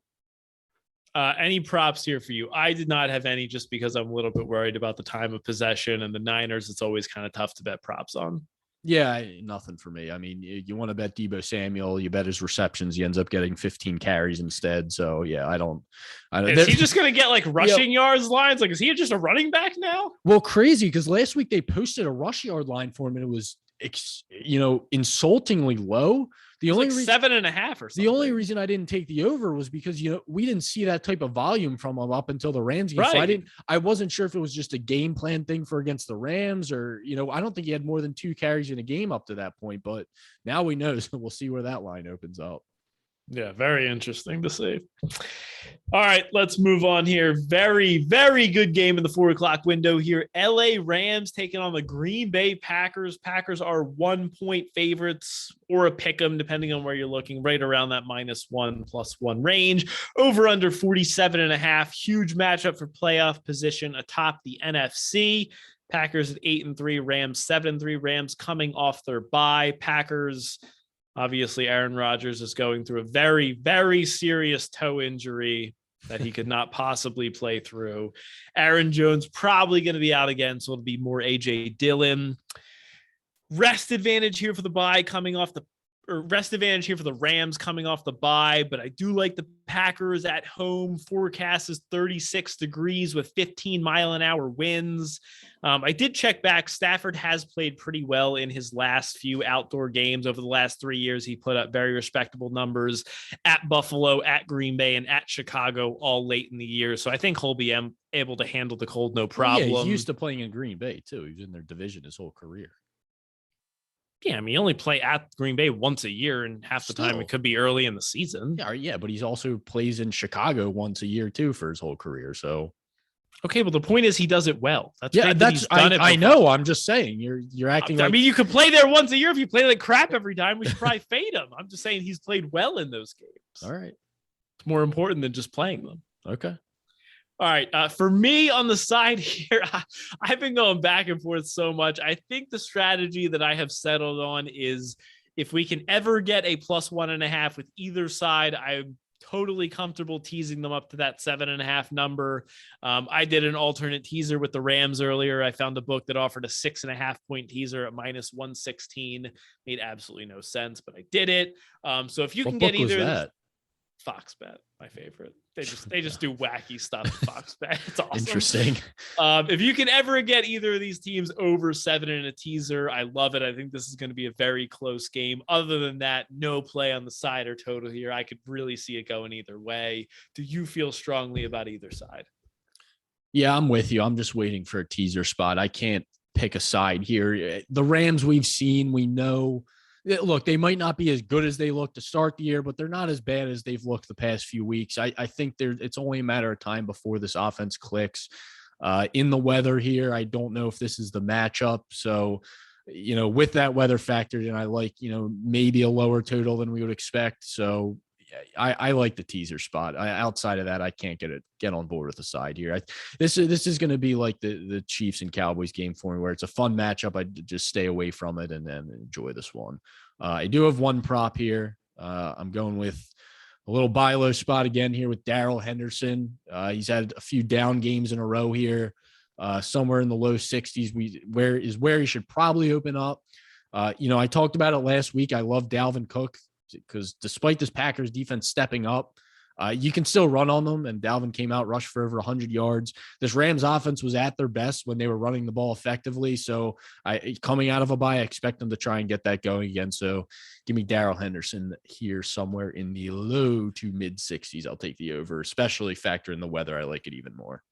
S1: Any props here for you? I did not have any just because I'm a little bit worried about the time of possession and the Niners. It's always kind of tough to bet props on.
S2: Yeah, nothing for me. I mean, you want to bet Deebo Samuel, you bet his receptions. He ends up getting 15 carries instead. So yeah, I don't.
S1: Is he just going to get like rushing yards lines? Like, is he just a running back now?
S2: Well, crazy because last week they posted a rush yard line for him and it was, insultingly low. The only
S1: reason 7.5 or something.
S2: The only reason I didn't take the over was because we didn't see that type of volume from him up until the Rams game.
S1: Right.
S2: So I wasn't sure if it was just a game plan thing for against the Rams or I don't think he had more than 2 carries in a game up to that point. But now we know, so we'll see where that line opens up.
S1: Yeah, very interesting to see. All right, let's move on here. Very, very good game in the 4:00 window here. LA Rams taking on the Green Bay Packers. Packers are 1-point favorites or a pick 'em, depending on where you're looking, right around that -1 +1 range. Over under 47.5. Huge matchup for playoff position atop the NFC. Packers at 8-3, Rams 7-3. Rams coming off their bye. Packers. Obviously, Aaron Rodgers is going through a very, very serious toe injury that he could not possibly play through. Aaron Jones probably going to be out again, so it'll be more A.J. Dillon. Rest advantage here for the Rams coming off the bye, but I do like the Packers at home. Forecast is 36 degrees with 15-mile-an-hour winds. I did check back. Stafford has played pretty well in his last few outdoor games. Over the last 3 years, he put up very respectable numbers at Buffalo, at Green Bay, and at Chicago all late in the year. So I think he'll be able to handle the cold no problem.
S2: Yeah, he's used to playing in Green Bay, too. He was in their division his whole career.
S1: Yeah, I mean, you only play at Green Bay once a year, and half the time it could be early in the season.
S2: Yeah, but he's also plays in Chicago once a year, too, for his whole career. So,
S1: okay, well, the point is he does it well.
S2: I know. I'm just saying you're acting.
S1: I mean, you could play there once a year. If you play like crap every time, we should probably fade him. I'm just saying he's played well in those games.
S2: All right,
S1: it's more important than just playing them.
S2: Okay.
S1: All right. For me on the side here, I've been going back and forth so much. I think the strategy that I have settled on is if we can ever get a +1.5 with either side, I'm totally comfortable teasing them up to that 7.5 number. I did an alternate teaser with the Rams earlier. I found a book that offered a 6.5-point teaser at -116. Made absolutely no sense, but I did it. So if you can get either Fox Bet, my favorite. They just do wacky stuff at Fox Bet. It's awesome.
S2: Interesting.
S1: If you can ever get either of these teams over 7 in a teaser, I love it. I think this is going to be a very close game. Other than that, no play on the side or total here. I could really see it going either way. Do you feel strongly about either side?
S2: Yeah, I'm with you. I'm just waiting for a teaser spot. I can't pick a side here. The Rams we've seen, we know Look, they might not be as good as they look to start the year, but they're not as bad as they've looked the past few weeks. I think it's only a matter of time before this offense clicks. In the weather here, I don't know if this is the matchup. So, with that weather factored in, I like, maybe a lower total than we would expect. So I like the teaser spot. Outside of that, I can't get on board with the side here. This is going to be like the Chiefs and Cowboys game for me, where it's a fun matchup. I just stay away from it and then enjoy this one. I do have one prop here. I'm going with a little buy low spot again here with Darrell Henderson. He's had a few down games in a row here, somewhere in the low 60s. Where he should probably open up. I talked about it last week. I love Dalvin Cook, because despite this Packers defense stepping up, you can still run on them. And Dalvin came out, rushed for over 100 yards. This Rams offense was at their best when they were running the ball effectively. So coming out of a bye, I expect them to try and get that going again. So give me Darrell Henderson here somewhere in the low to mid 60s. I'll take the over, especially factor in the weather. I like it even more.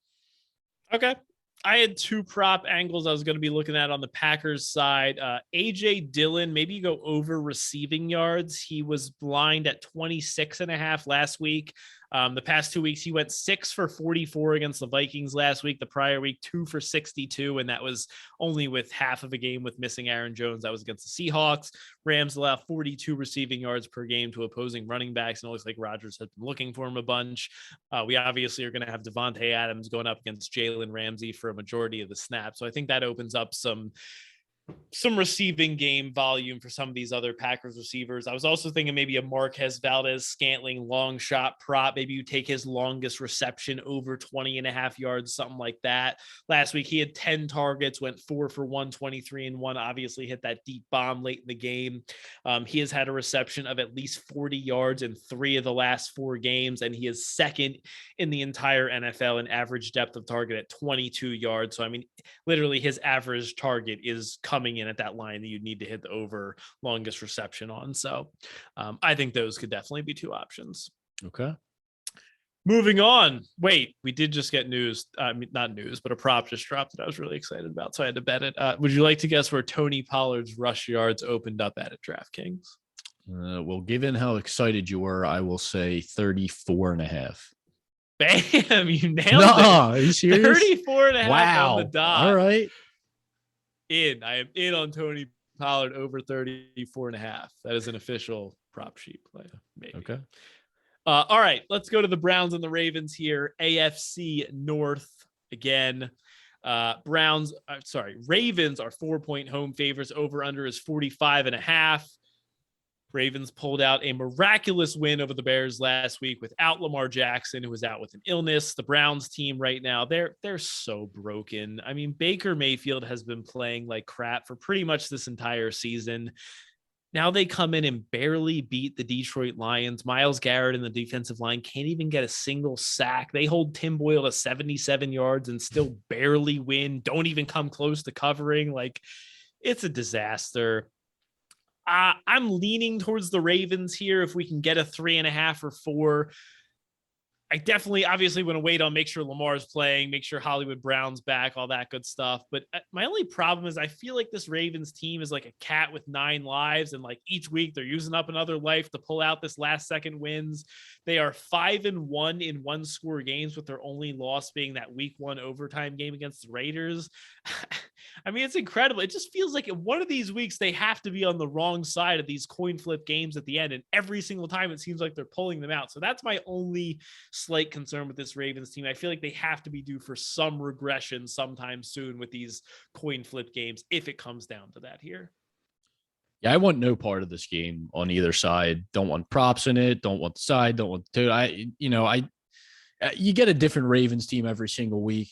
S1: Okay. I had two prop angles I was going to be looking at on the Packers side. AJ Dillon, maybe you go over receiving yards. He was blind at 26.5 last week. The past 2 weeks, he went 6 for 44 against the Vikings last week. The prior week, 2 for 62. And that was only with half of a game with missing Aaron Jones. That was against the Seahawks. Rams allow 42 receiving yards per game to opposing running backs. And it looks like Rodgers has been looking for him a bunch. We obviously are going to have Devontae Adams going up against Jalen Ramsey for a majority of the snaps. So I think that opens up some receiving game volume for some of these other Packers receivers. I was also thinking maybe a Marquez Valdez-Scantling long shot prop. Maybe you take his longest reception over 20.5 yards, something like that. Last week, he had 10 targets, went 4 for 123 and 1, obviously hit that deep bomb late in the game. He has had a reception of at least 40 yards in 3 of the last 4 games, and he is second in the entire NFL in average depth of target at 22 yards. So, I mean, literally his average target is coming in at that line that you'd need to hit the over longest reception on. So I think those could definitely be 2 options.
S2: Okay.
S1: Moving on. Wait, we did just get news. Not news, but a prop just dropped that I was really excited about. So I had to bet it. Would you like to guess where Tony Pollard's rush yards opened up at DraftKings?
S2: Well, given how excited you were, I will say 34.5.
S1: Bam, you nailed it.
S2: Are you serious?
S1: 34.5 on the dot.
S2: All right.
S1: I am in on Tony Pollard over 34.5. That is an official prop sheet play. Maybe.
S2: Okay.
S1: All right, let's go to the Browns and the Ravens here. AFC North again. Ravens are 4-point home favorites. Over under is 45.5. Ravens pulled out a miraculous win over the Bears last week without Lamar Jackson, who was out with an illness. The Browns team right now, they're so broken. I mean, Baker Mayfield has been playing like crap for pretty much this entire season. Now they come in and barely beat the Detroit Lions. Myles Garrett and the defensive line can't even get a single sack. They hold Tim Boyle to 77 yards and still barely win. Don't even come close to covering. Like, it's a disaster. I'm leaning towards the Ravens here. If we can get a 3.5 or 4, I definitely obviously want to wait on, make sure Lamar's playing, make sure Hollywood Brown's back, all that good stuff. But my only problem is I feel like this Ravens team is like a cat with 9 lives. And like each week they're using up another life to pull out this last second wins. They are 5-1 in 1-score games, with their only loss being that week 1 overtime game against the Raiders. I mean, it's incredible. It just feels like in one of these weeks, they have to be on the wrong side of these coin flip games at the end. And every single time it seems like they're pulling them out. So that's my only slight concern with this Ravens team. I feel like they have to be due for some regression sometime soon with these coin flip games, if it comes down to that here.
S2: Yeah, I want no part of this game on either side. Don't want props in it. Don't want the side. Don't want the you get a different Ravens team every single week.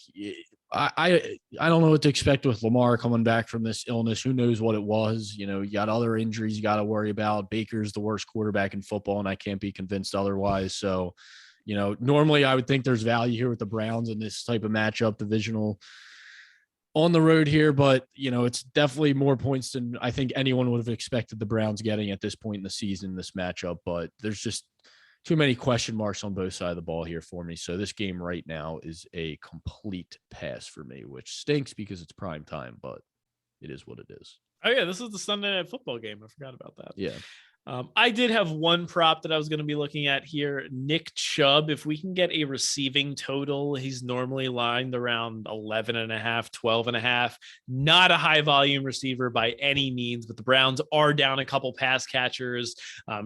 S2: I don't know what to expect with Lamar coming back from this illness. Who knows what it was? You got other injuries you got to worry about. Baker's the worst quarterback in football, and I can't be convinced otherwise. So, normally I would think there's value here with the Browns in this type of matchup, divisional on the road here, but it's definitely more points than I think anyone would have expected the Browns getting at this point in the season, this matchup. But there's just too many question marks on both sides of the ball here for me. So this game right now is a complete pass for me, which stinks because it's prime time, but it is what it is.
S1: Oh yeah, this is the Sunday Night Football game. I forgot about that.
S2: Yeah.
S1: I did have one prop that I was going to be looking at here. Nick Chubb, if we can get a receiving total, he's normally lined around 11 and a half, 12 and a half. Not a high volume receiver by any means, but the Browns are down a couple pass catchers.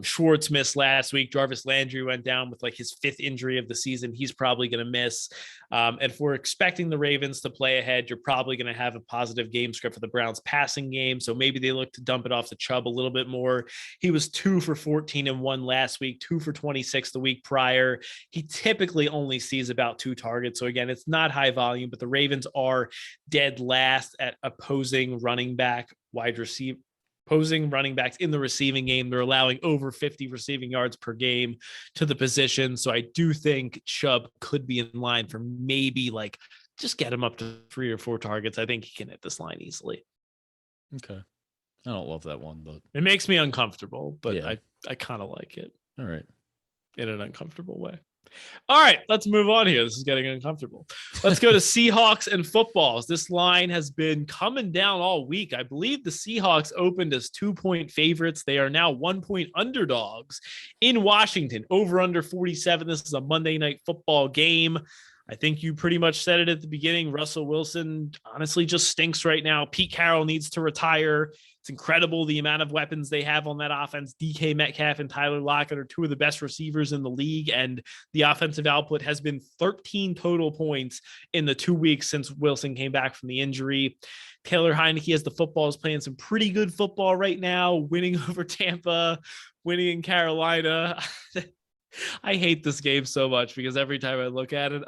S1: Schwartz missed last week. Jarvis Landry went down with like his 5th injury of the season. He's probably going to miss. And if we're expecting the Ravens to play ahead, you're probably going to have a positive game script for the Browns passing game. So maybe they look to dump it off to Chubb a little bit more. He was 2 for 14 and 1 last week, 2 for 26 the week prior. He typically only sees about 2 targets. So again, it's not high volume, but the Ravens are dead last at opposing running backs in the receiving game. They're allowing over 50 receiving yards per game to the position. So I do think Chubb could be in line for maybe like just get him up to 3 or 4 targets. I think he can hit this line easily.
S2: Okay. I don't love that one, but
S1: it makes me uncomfortable, but
S2: yeah.
S1: I kind of like it.
S2: All right.
S1: In an uncomfortable way. All right, let's move on here. This is getting uncomfortable. Let's go to Seahawks and footballs. This line has been coming down all week. I believe the Seahawks opened as 2-point favorites. They are now 1-point underdogs in Washington, over under 47. This is a Monday Night Football game. I think you pretty much said it at the beginning. Russell Wilson honestly just stinks right now. Pete Carroll needs to retire. It's incredible the amount of weapons they have on that offense. DK Metcalf and Tyler Lockett are 2 of the best receivers in the league, and the offensive output has been 13 total points in the 2 weeks since Wilson came back from the injury. Taylor Heineke, as the football, is playing some pretty good football right now, winning over Tampa, winning in Carolina. I hate this game so much because every time I look at it,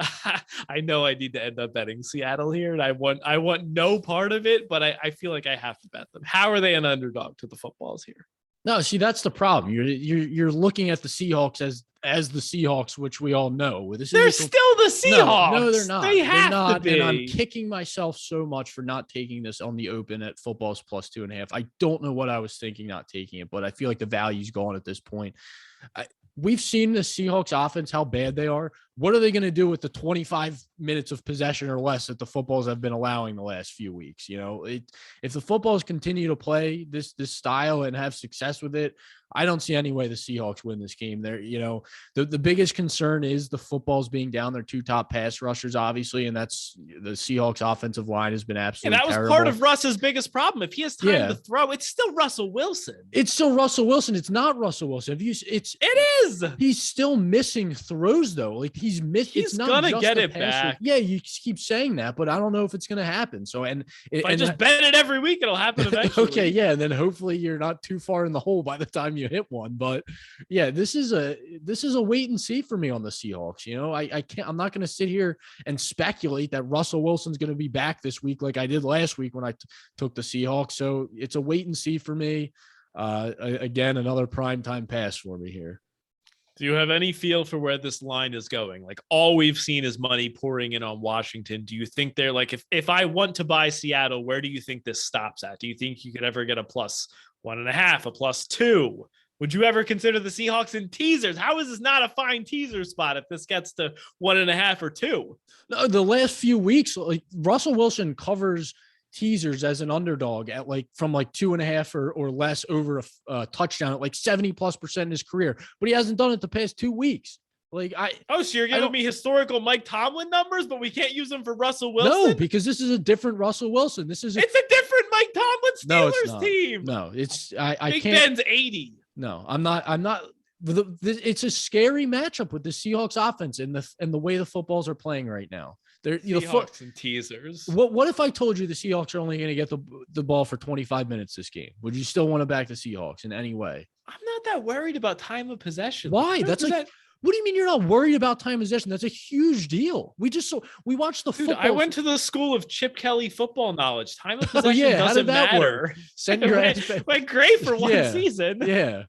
S1: I know I need to end up betting Seattle here, and I want no part of it, but I feel like I have to bet them. How are they an underdog to the footballs here?
S2: No, see, that's the problem. You're looking at the Seahawks as the Seahawks, which we all know.
S1: They're still the Seahawks.
S2: No, they're not.
S1: They have to be.
S2: And I'm kicking myself so much for not taking this on the open at footballs plus 2.5. I don't know what I was thinking not taking it, but I feel like the value's gone at this point. We've seen the Seahawks offense, how bad they are. What are they going to do with the 25 minutes of possession or less that the footballs have been allowing the last few weeks? You know, if the footballs continue to play this style and have success with it, I don't see any way the Seahawks win this game. They're, you know, the biggest concern is the footballs being down. Their 2 top pass rushers, obviously, and that's the Seahawks offensive line has been absolutely
S1: terrible. And that was part of Russ's biggest problem. If he has time to throw, it's still Russell Wilson.
S2: It's still Russell Wilson. It's not Russell Wilson.
S1: It is.
S2: He's still missing throws though. Like he's missing.
S1: He's gonna get it back.
S2: Yeah, you keep saying that, but I don't know if it's gonna happen. So
S1: if I just bet it every week, it'll happen eventually.
S2: Okay, yeah, and then hopefully you're not too far in the hole by the time you hit one. But yeah, this is a wait and see for me on the Seahawks. You know, I'm not gonna sit here and speculate that Russell Wilson's gonna be back this week like I did last week when I took the Seahawks. So it's a wait and see for me. Again, another primetime pass for me here.
S1: Do you have any feel for where this line is going? Like all we've seen is money pouring in on Washington. Do you think they're like, if I want to buy Seattle, where do you think this stops at? Do you think you could ever get a +1.5, a +2? Would you ever consider the Seahawks in teasers? How is this not a fine teaser spot if this gets to 1.5 or 2?
S2: No, the last few weeks, like Russell Wilson covers teasers as an underdog at from 2.5 or less over a touchdown at 70+% in his career, but he hasn't done it the past 2 weeks.
S1: So you're giving me historical Mike Tomlin numbers, but we can't use them for Russell Wilson?
S2: No, because this is a different Russell Wilson. It's a
S1: different Mike Tomlin Steelers team.
S2: No, I
S1: Big
S2: can't.
S1: Ben's 80.
S2: No, I'm not. It's a scary matchup with the Seahawks offense and the way the footballs are playing right now. They're
S1: Seahawks and teasers.
S2: What if I told you the Seahawks are only going to get the ball for 25 minutes this game? Would you still want to back the Seahawks in any way?
S1: I'm not that worried about time of possession.
S2: Why? What do you mean you're not worried about time of possession? That's a huge deal. We watched the football.
S1: I went to the school of Chip Kelly football knowledge. Time of possession doesn't matter.
S2: Send your ass back.
S1: Went great for one season.
S2: Yeah.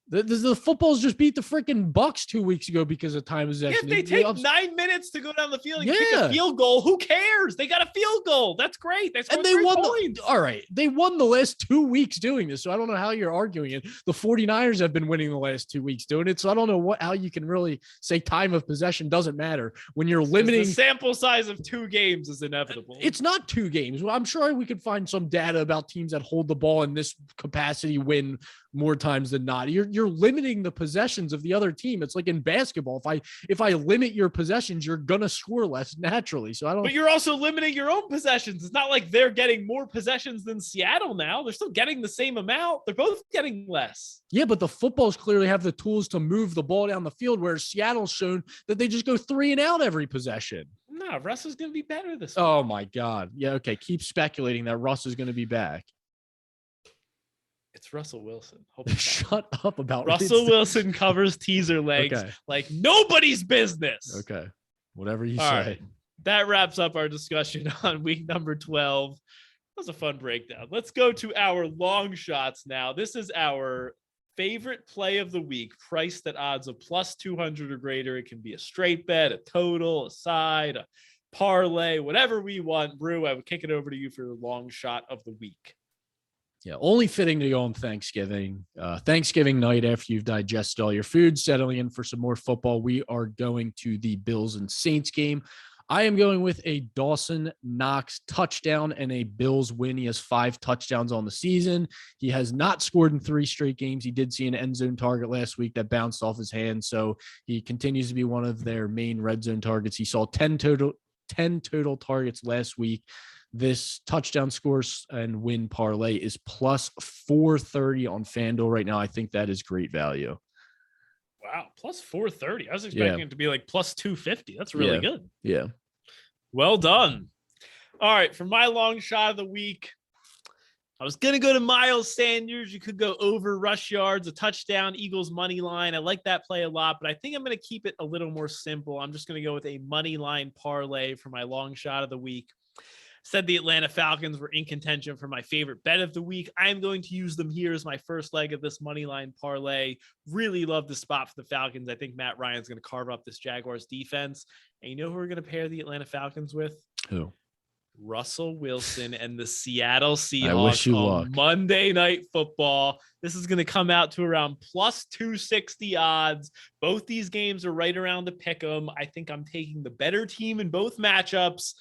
S2: The footballs just beat the freaking Bucks 2 weeks ago because of time possession.
S1: If they take 9 minutes to go down the field and kick
S2: Yeah.
S1: a field goal, who cares? They got a field goal. That's great.
S2: And they won all right. They won the last 2 weeks doing this. So I don't know how you're arguing it. The 49ers have been winning the last 2 weeks doing it. So I don't know how you can really say time of possession doesn't matter when you're limiting.
S1: The sample size of 2 games is inevitable.
S2: It's not 2 games. Well, I'm sure we could find some data about teams that hold the ball in this capacity win more times than not. You're limiting the possessions of the other team. It's like in basketball. If I limit your possessions, you're gonna score less naturally. So I don't.
S1: But you're also limiting your own possessions. It's not like they're getting more possessions than Seattle now. They're still getting the same amount. They're both getting less.
S2: Yeah, but the footballs clearly have the tools to move the ball down the field, whereas Seattle's shown that they just go 3 and out every possession.
S1: No, Russ is going to be better this week.
S2: Oh my God. Yeah. Okay. Keep speculating that Russ is going to be back.
S1: It's Russell Wilson.
S2: Shut up about
S1: Russell Wilson covers teaser legs like nobody's business.
S2: Okay. Whatever you
S1: All
S2: say.
S1: Right. That wraps up our discussion on week number 12. That was a fun breakdown. Let's go to our long shots now. This is our favorite play of the week, priced at odds of plus 200 or greater. It can be a straight bet, a total, a side, a parlay, whatever we want. Brew, I would kick it over to you for the long shot of the week.
S2: Yeah, only fitting to go on Thanksgiving. Thanksgiving night after you've digested all your food, settling in for some more football. We are going to the Bills and Saints game. I am going with a Dawson Knox touchdown and a Bills win. He has 5 touchdowns on the season. He has not scored in 3 straight games. He did see an end zone target last week that bounced off his hand, so he continues to be one of their main red zone targets. He saw 10 total targets last week. This touchdown scores and win parlay is plus 430 on FanDuel right now. I think that is great value.
S1: Wow, plus 430. I was expecting it to be like plus 250. That's really good.
S2: Yeah.
S1: Well done. All right, for my long shot of the week, I was going to go to Miles Sanders. You could go over rush yards, a touchdown, Eagles money line. I like that play a lot, but I think I'm going to keep it a little more simple. I'm just going to go with a money line parlay for my long shot of the week. Said the Atlanta Falcons were in contention for my favorite bet of the week. I am going to use them here as my first leg of this money line parlay. Really love the spot for the Falcons. I think Matt Ryan's going to carve up this Jaguars defense. And you know who we're going to pair the Atlanta Falcons with?
S2: Who?
S1: Russell Wilson and the Seattle Seahawks
S2: I wish you
S1: on
S2: luck.
S1: Monday Night Football. This is going to come out to around plus 260 odds. Both these games are right around the pick 'em. I think I'm taking the better team in both matchups.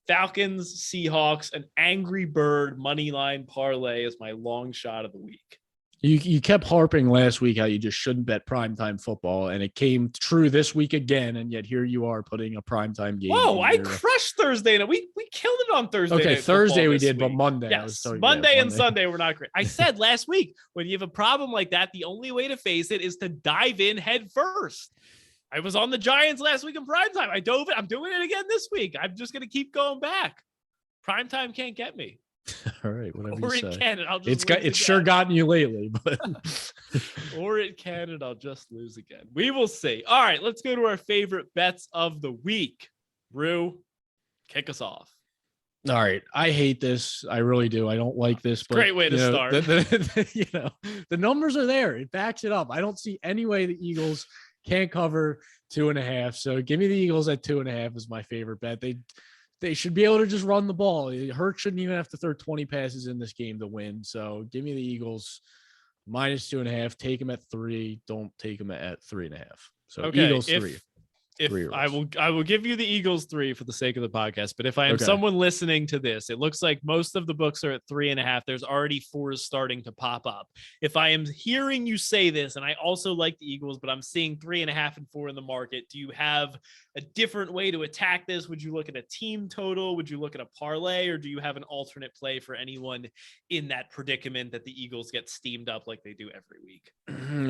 S1: Falcons, Seahawks, an Angry Bird money line parlay is my long shot of the week.
S2: You kept harping last week how you just shouldn't bet primetime football, and it came true this week again, and yet here you are putting a primetime game.
S1: Whoa, I crushed Thursday night. We killed it on Thursday.
S2: Okay, Thursday we did,
S1: week.
S2: but Monday.
S1: Yes, Monday and Sunday were not great. I said last week, when you have a problem like that, the only way to face it is to dive in head first. I was on the Giants last week in primetime. I dove it. I'm doing it again this week. I'm just going to keep going back. Primetime can't get me.
S2: All right, whatever
S1: or
S2: you
S1: it
S2: say.
S1: can, and I'll just
S2: it's sure gotten you lately, but
S1: or it can, and I'll just lose again. We will see. All right, let's go to our favorite bets of the week. Rue, kick us off.
S2: All right. I hate this. I really do. I don't like this. But,
S1: great way to start.
S2: The numbers are there. It backs it up. I don't see any way the Eagles can't cover 2.5. So give me the Eagles at 2.5 is my favorite bet. They should be able to just run the ball. Hurts shouldn't even have to throw 20 passes in this game to win. So give me the Eagles minus 2.5. Take them at 3. Don't take them at 3.5. So okay, Eagles 3.
S1: I will give you the Eagles 3 for the sake of the podcast. But if I am someone listening to this, it looks like most of the books are at 3.5. There's already 4s starting to pop up. If I am hearing you say this, and I also like the Eagles, but I'm seeing 3.5 and 4 in the market, do you have a different way to attack this? Would you look at a team total? Would you look at a parlay? Or do you have an alternate play for anyone in that predicament that the Eagles get steamed up like they do every week?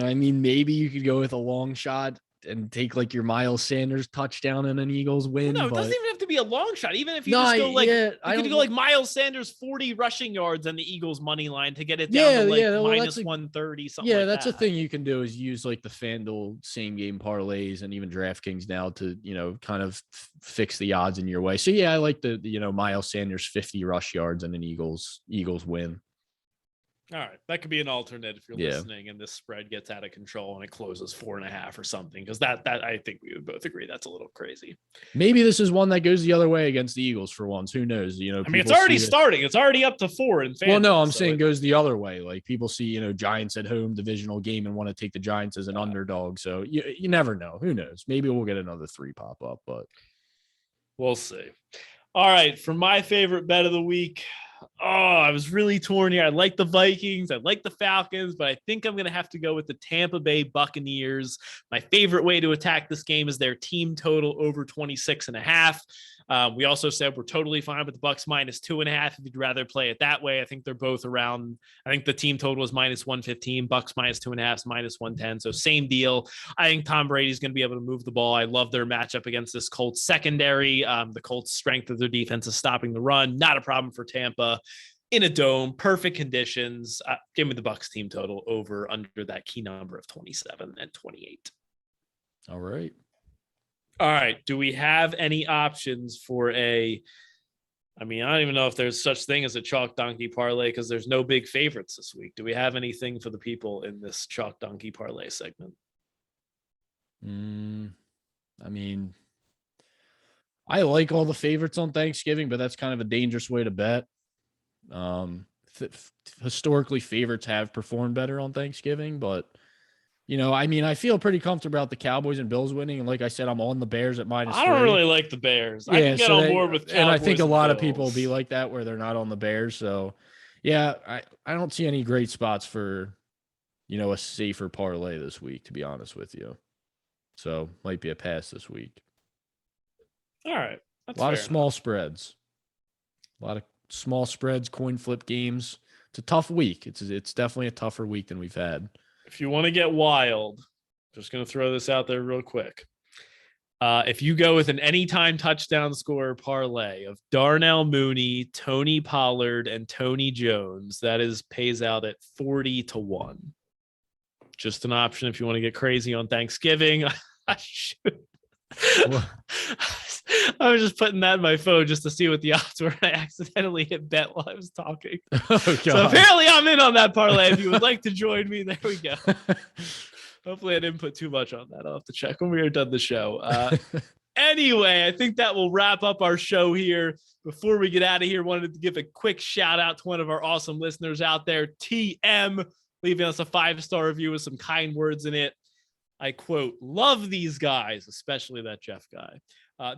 S2: I mean, maybe you could go with a long shot and take like your Miles Sanders touchdown and an Eagles win.
S1: Well, no, it doesn't even have to be a long shot. Even if you just go like, you could go like Miles Sanders 40 rushing yards on the Eagles money line to get it down to like minus 130, something like that. Yeah,
S2: that's a thing you can do is use like the FanDuel same game parlays and even DraftKings now to, kind of fix the odds in your way. So yeah, I like the, Miles Sanders 50 rush yards and an Eagles win.
S1: All right. That could be an alternate if you're
S2: Yeah.
S1: listening and this spread gets out of control and it closes 4.5 or something. Because that I think we would both agree that's a little crazy.
S2: Maybe this is one that goes the other way against the Eagles for once. Who knows? You know,
S1: I mean, it's already starting. It's already up to 4 in fantasy.
S2: Well, no, I'm saying goes the other way. Like people see, you know, Giants at home, divisional game, and want to take the Giants as an underdog. So you never know. Who knows? Maybe we'll get another 3 pop up, but
S1: we'll see. All right. For my favorite bet of the week, I was really torn here. I like the Vikings. I like the Falcons, but I think I'm going to have to go with the Tampa Bay Buccaneers. My favorite way to attack this game is their team total over 26.5. We also said we're totally fine with the Bucks -2.5. If you'd rather play it that way, I think they're both around. I think the team total is -115, Bucks -2.5, -110. So same deal. I think Tom Brady's going to be able to move the ball. I love their matchup against this Colts secondary. The Colts' strength of their defense is stopping the run. Not a problem for Tampa. In a dome, perfect conditions. Give me the Bucks team total over under that key number of 27 and 28.
S2: All right.
S1: All right. Do we have any options for I don't even know if there's such thing as a chalk donkey parlay because there's no big favorites this week. Do we have anything for the people in this chalk donkey parlay segment?
S2: I like all the favorites on Thanksgiving, but that's kind of a dangerous way to bet. Historically, favorites have performed better on Thanksgiving, but you know, I feel pretty comfortable about the Cowboys and Bills winning. And like I said, I'm on the Bears at -3.
S1: I don't really like the Bears.
S2: Yeah,
S1: I can get on board with Cowboys.
S2: And I think a lot
S1: Bills.
S2: of people will be like that where they're not on the Bears. So yeah, I don't see any great spots for, you know, a safer parlay this week, to be honest with you. So might be a pass this week.
S1: All right.
S2: A lot of small spreads. A lot of small spreads, coin flip games. It's a tough week. It's definitely a tougher week than we've had.
S1: If you want to get wild, just going to throw this out there real quick. If you go with an anytime touchdown scorer parlay of Darnell Mooney, Tony Pollard, and Tony Jones, that pays out at 40-1. Just an option if you want to get crazy on Thanksgiving. I was just putting that in my phone just to see what the odds were. I accidentally hit bet while I was talking. Oh, so apparently I'm in on that parlay. If you would like to join me, there we go. Hopefully I didn't put too much on that. I'll have to check when we are done the show. Anyway, I think that will wrap up our show here. Before we get out of here, wanted to give a quick shout out to one of our awesome listeners out there, TM, leaving us a 5-star review with some kind words in it. I quote, "Love these guys," especially that Jeff guy.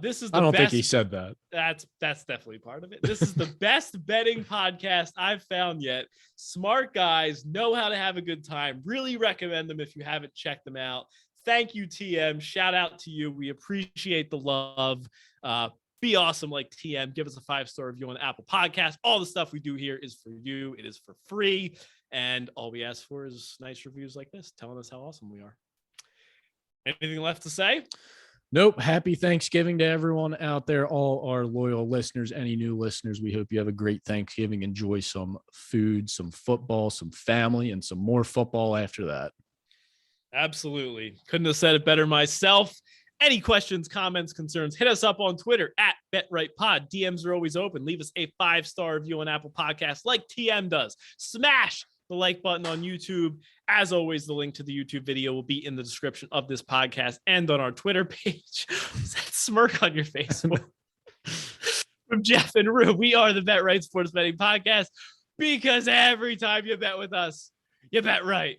S1: This is the
S2: I don't
S1: best,
S2: think he said that.
S1: That's definitely part of it. This is the best betting podcast I've found yet. Smart guys, know how to have a good time. Really recommend them if you haven't checked them out. Thank you, TM. Shout out to you. We appreciate the love. Be awesome like TM. Give us a 5-star review on Apple Podcasts. All the stuff we do here is for you. It is for free. And all we ask for is nice reviews like this, telling us how awesome we are. Anything left to say?
S2: Nope. Happy Thanksgiving to everyone out there, all our loyal listeners, any new listeners. We hope you have a great Thanksgiving. Enjoy some food, some football, some family, and some more football after that.
S1: Absolutely. Couldn't have said it better myself. Any questions, comments, concerns, hit us up on Twitter at BetRightPod. DMs are always open. Leave us a 5-star review on Apple Podcasts like TM does. Smash the like button on YouTube. As always, the link to the YouTube video will be in the description of this podcast and on our Twitter page. What's that smirk on your face? From Jeff and Rue, we are the Bet Right Sports Betting Podcast because every time you bet with us, you bet right.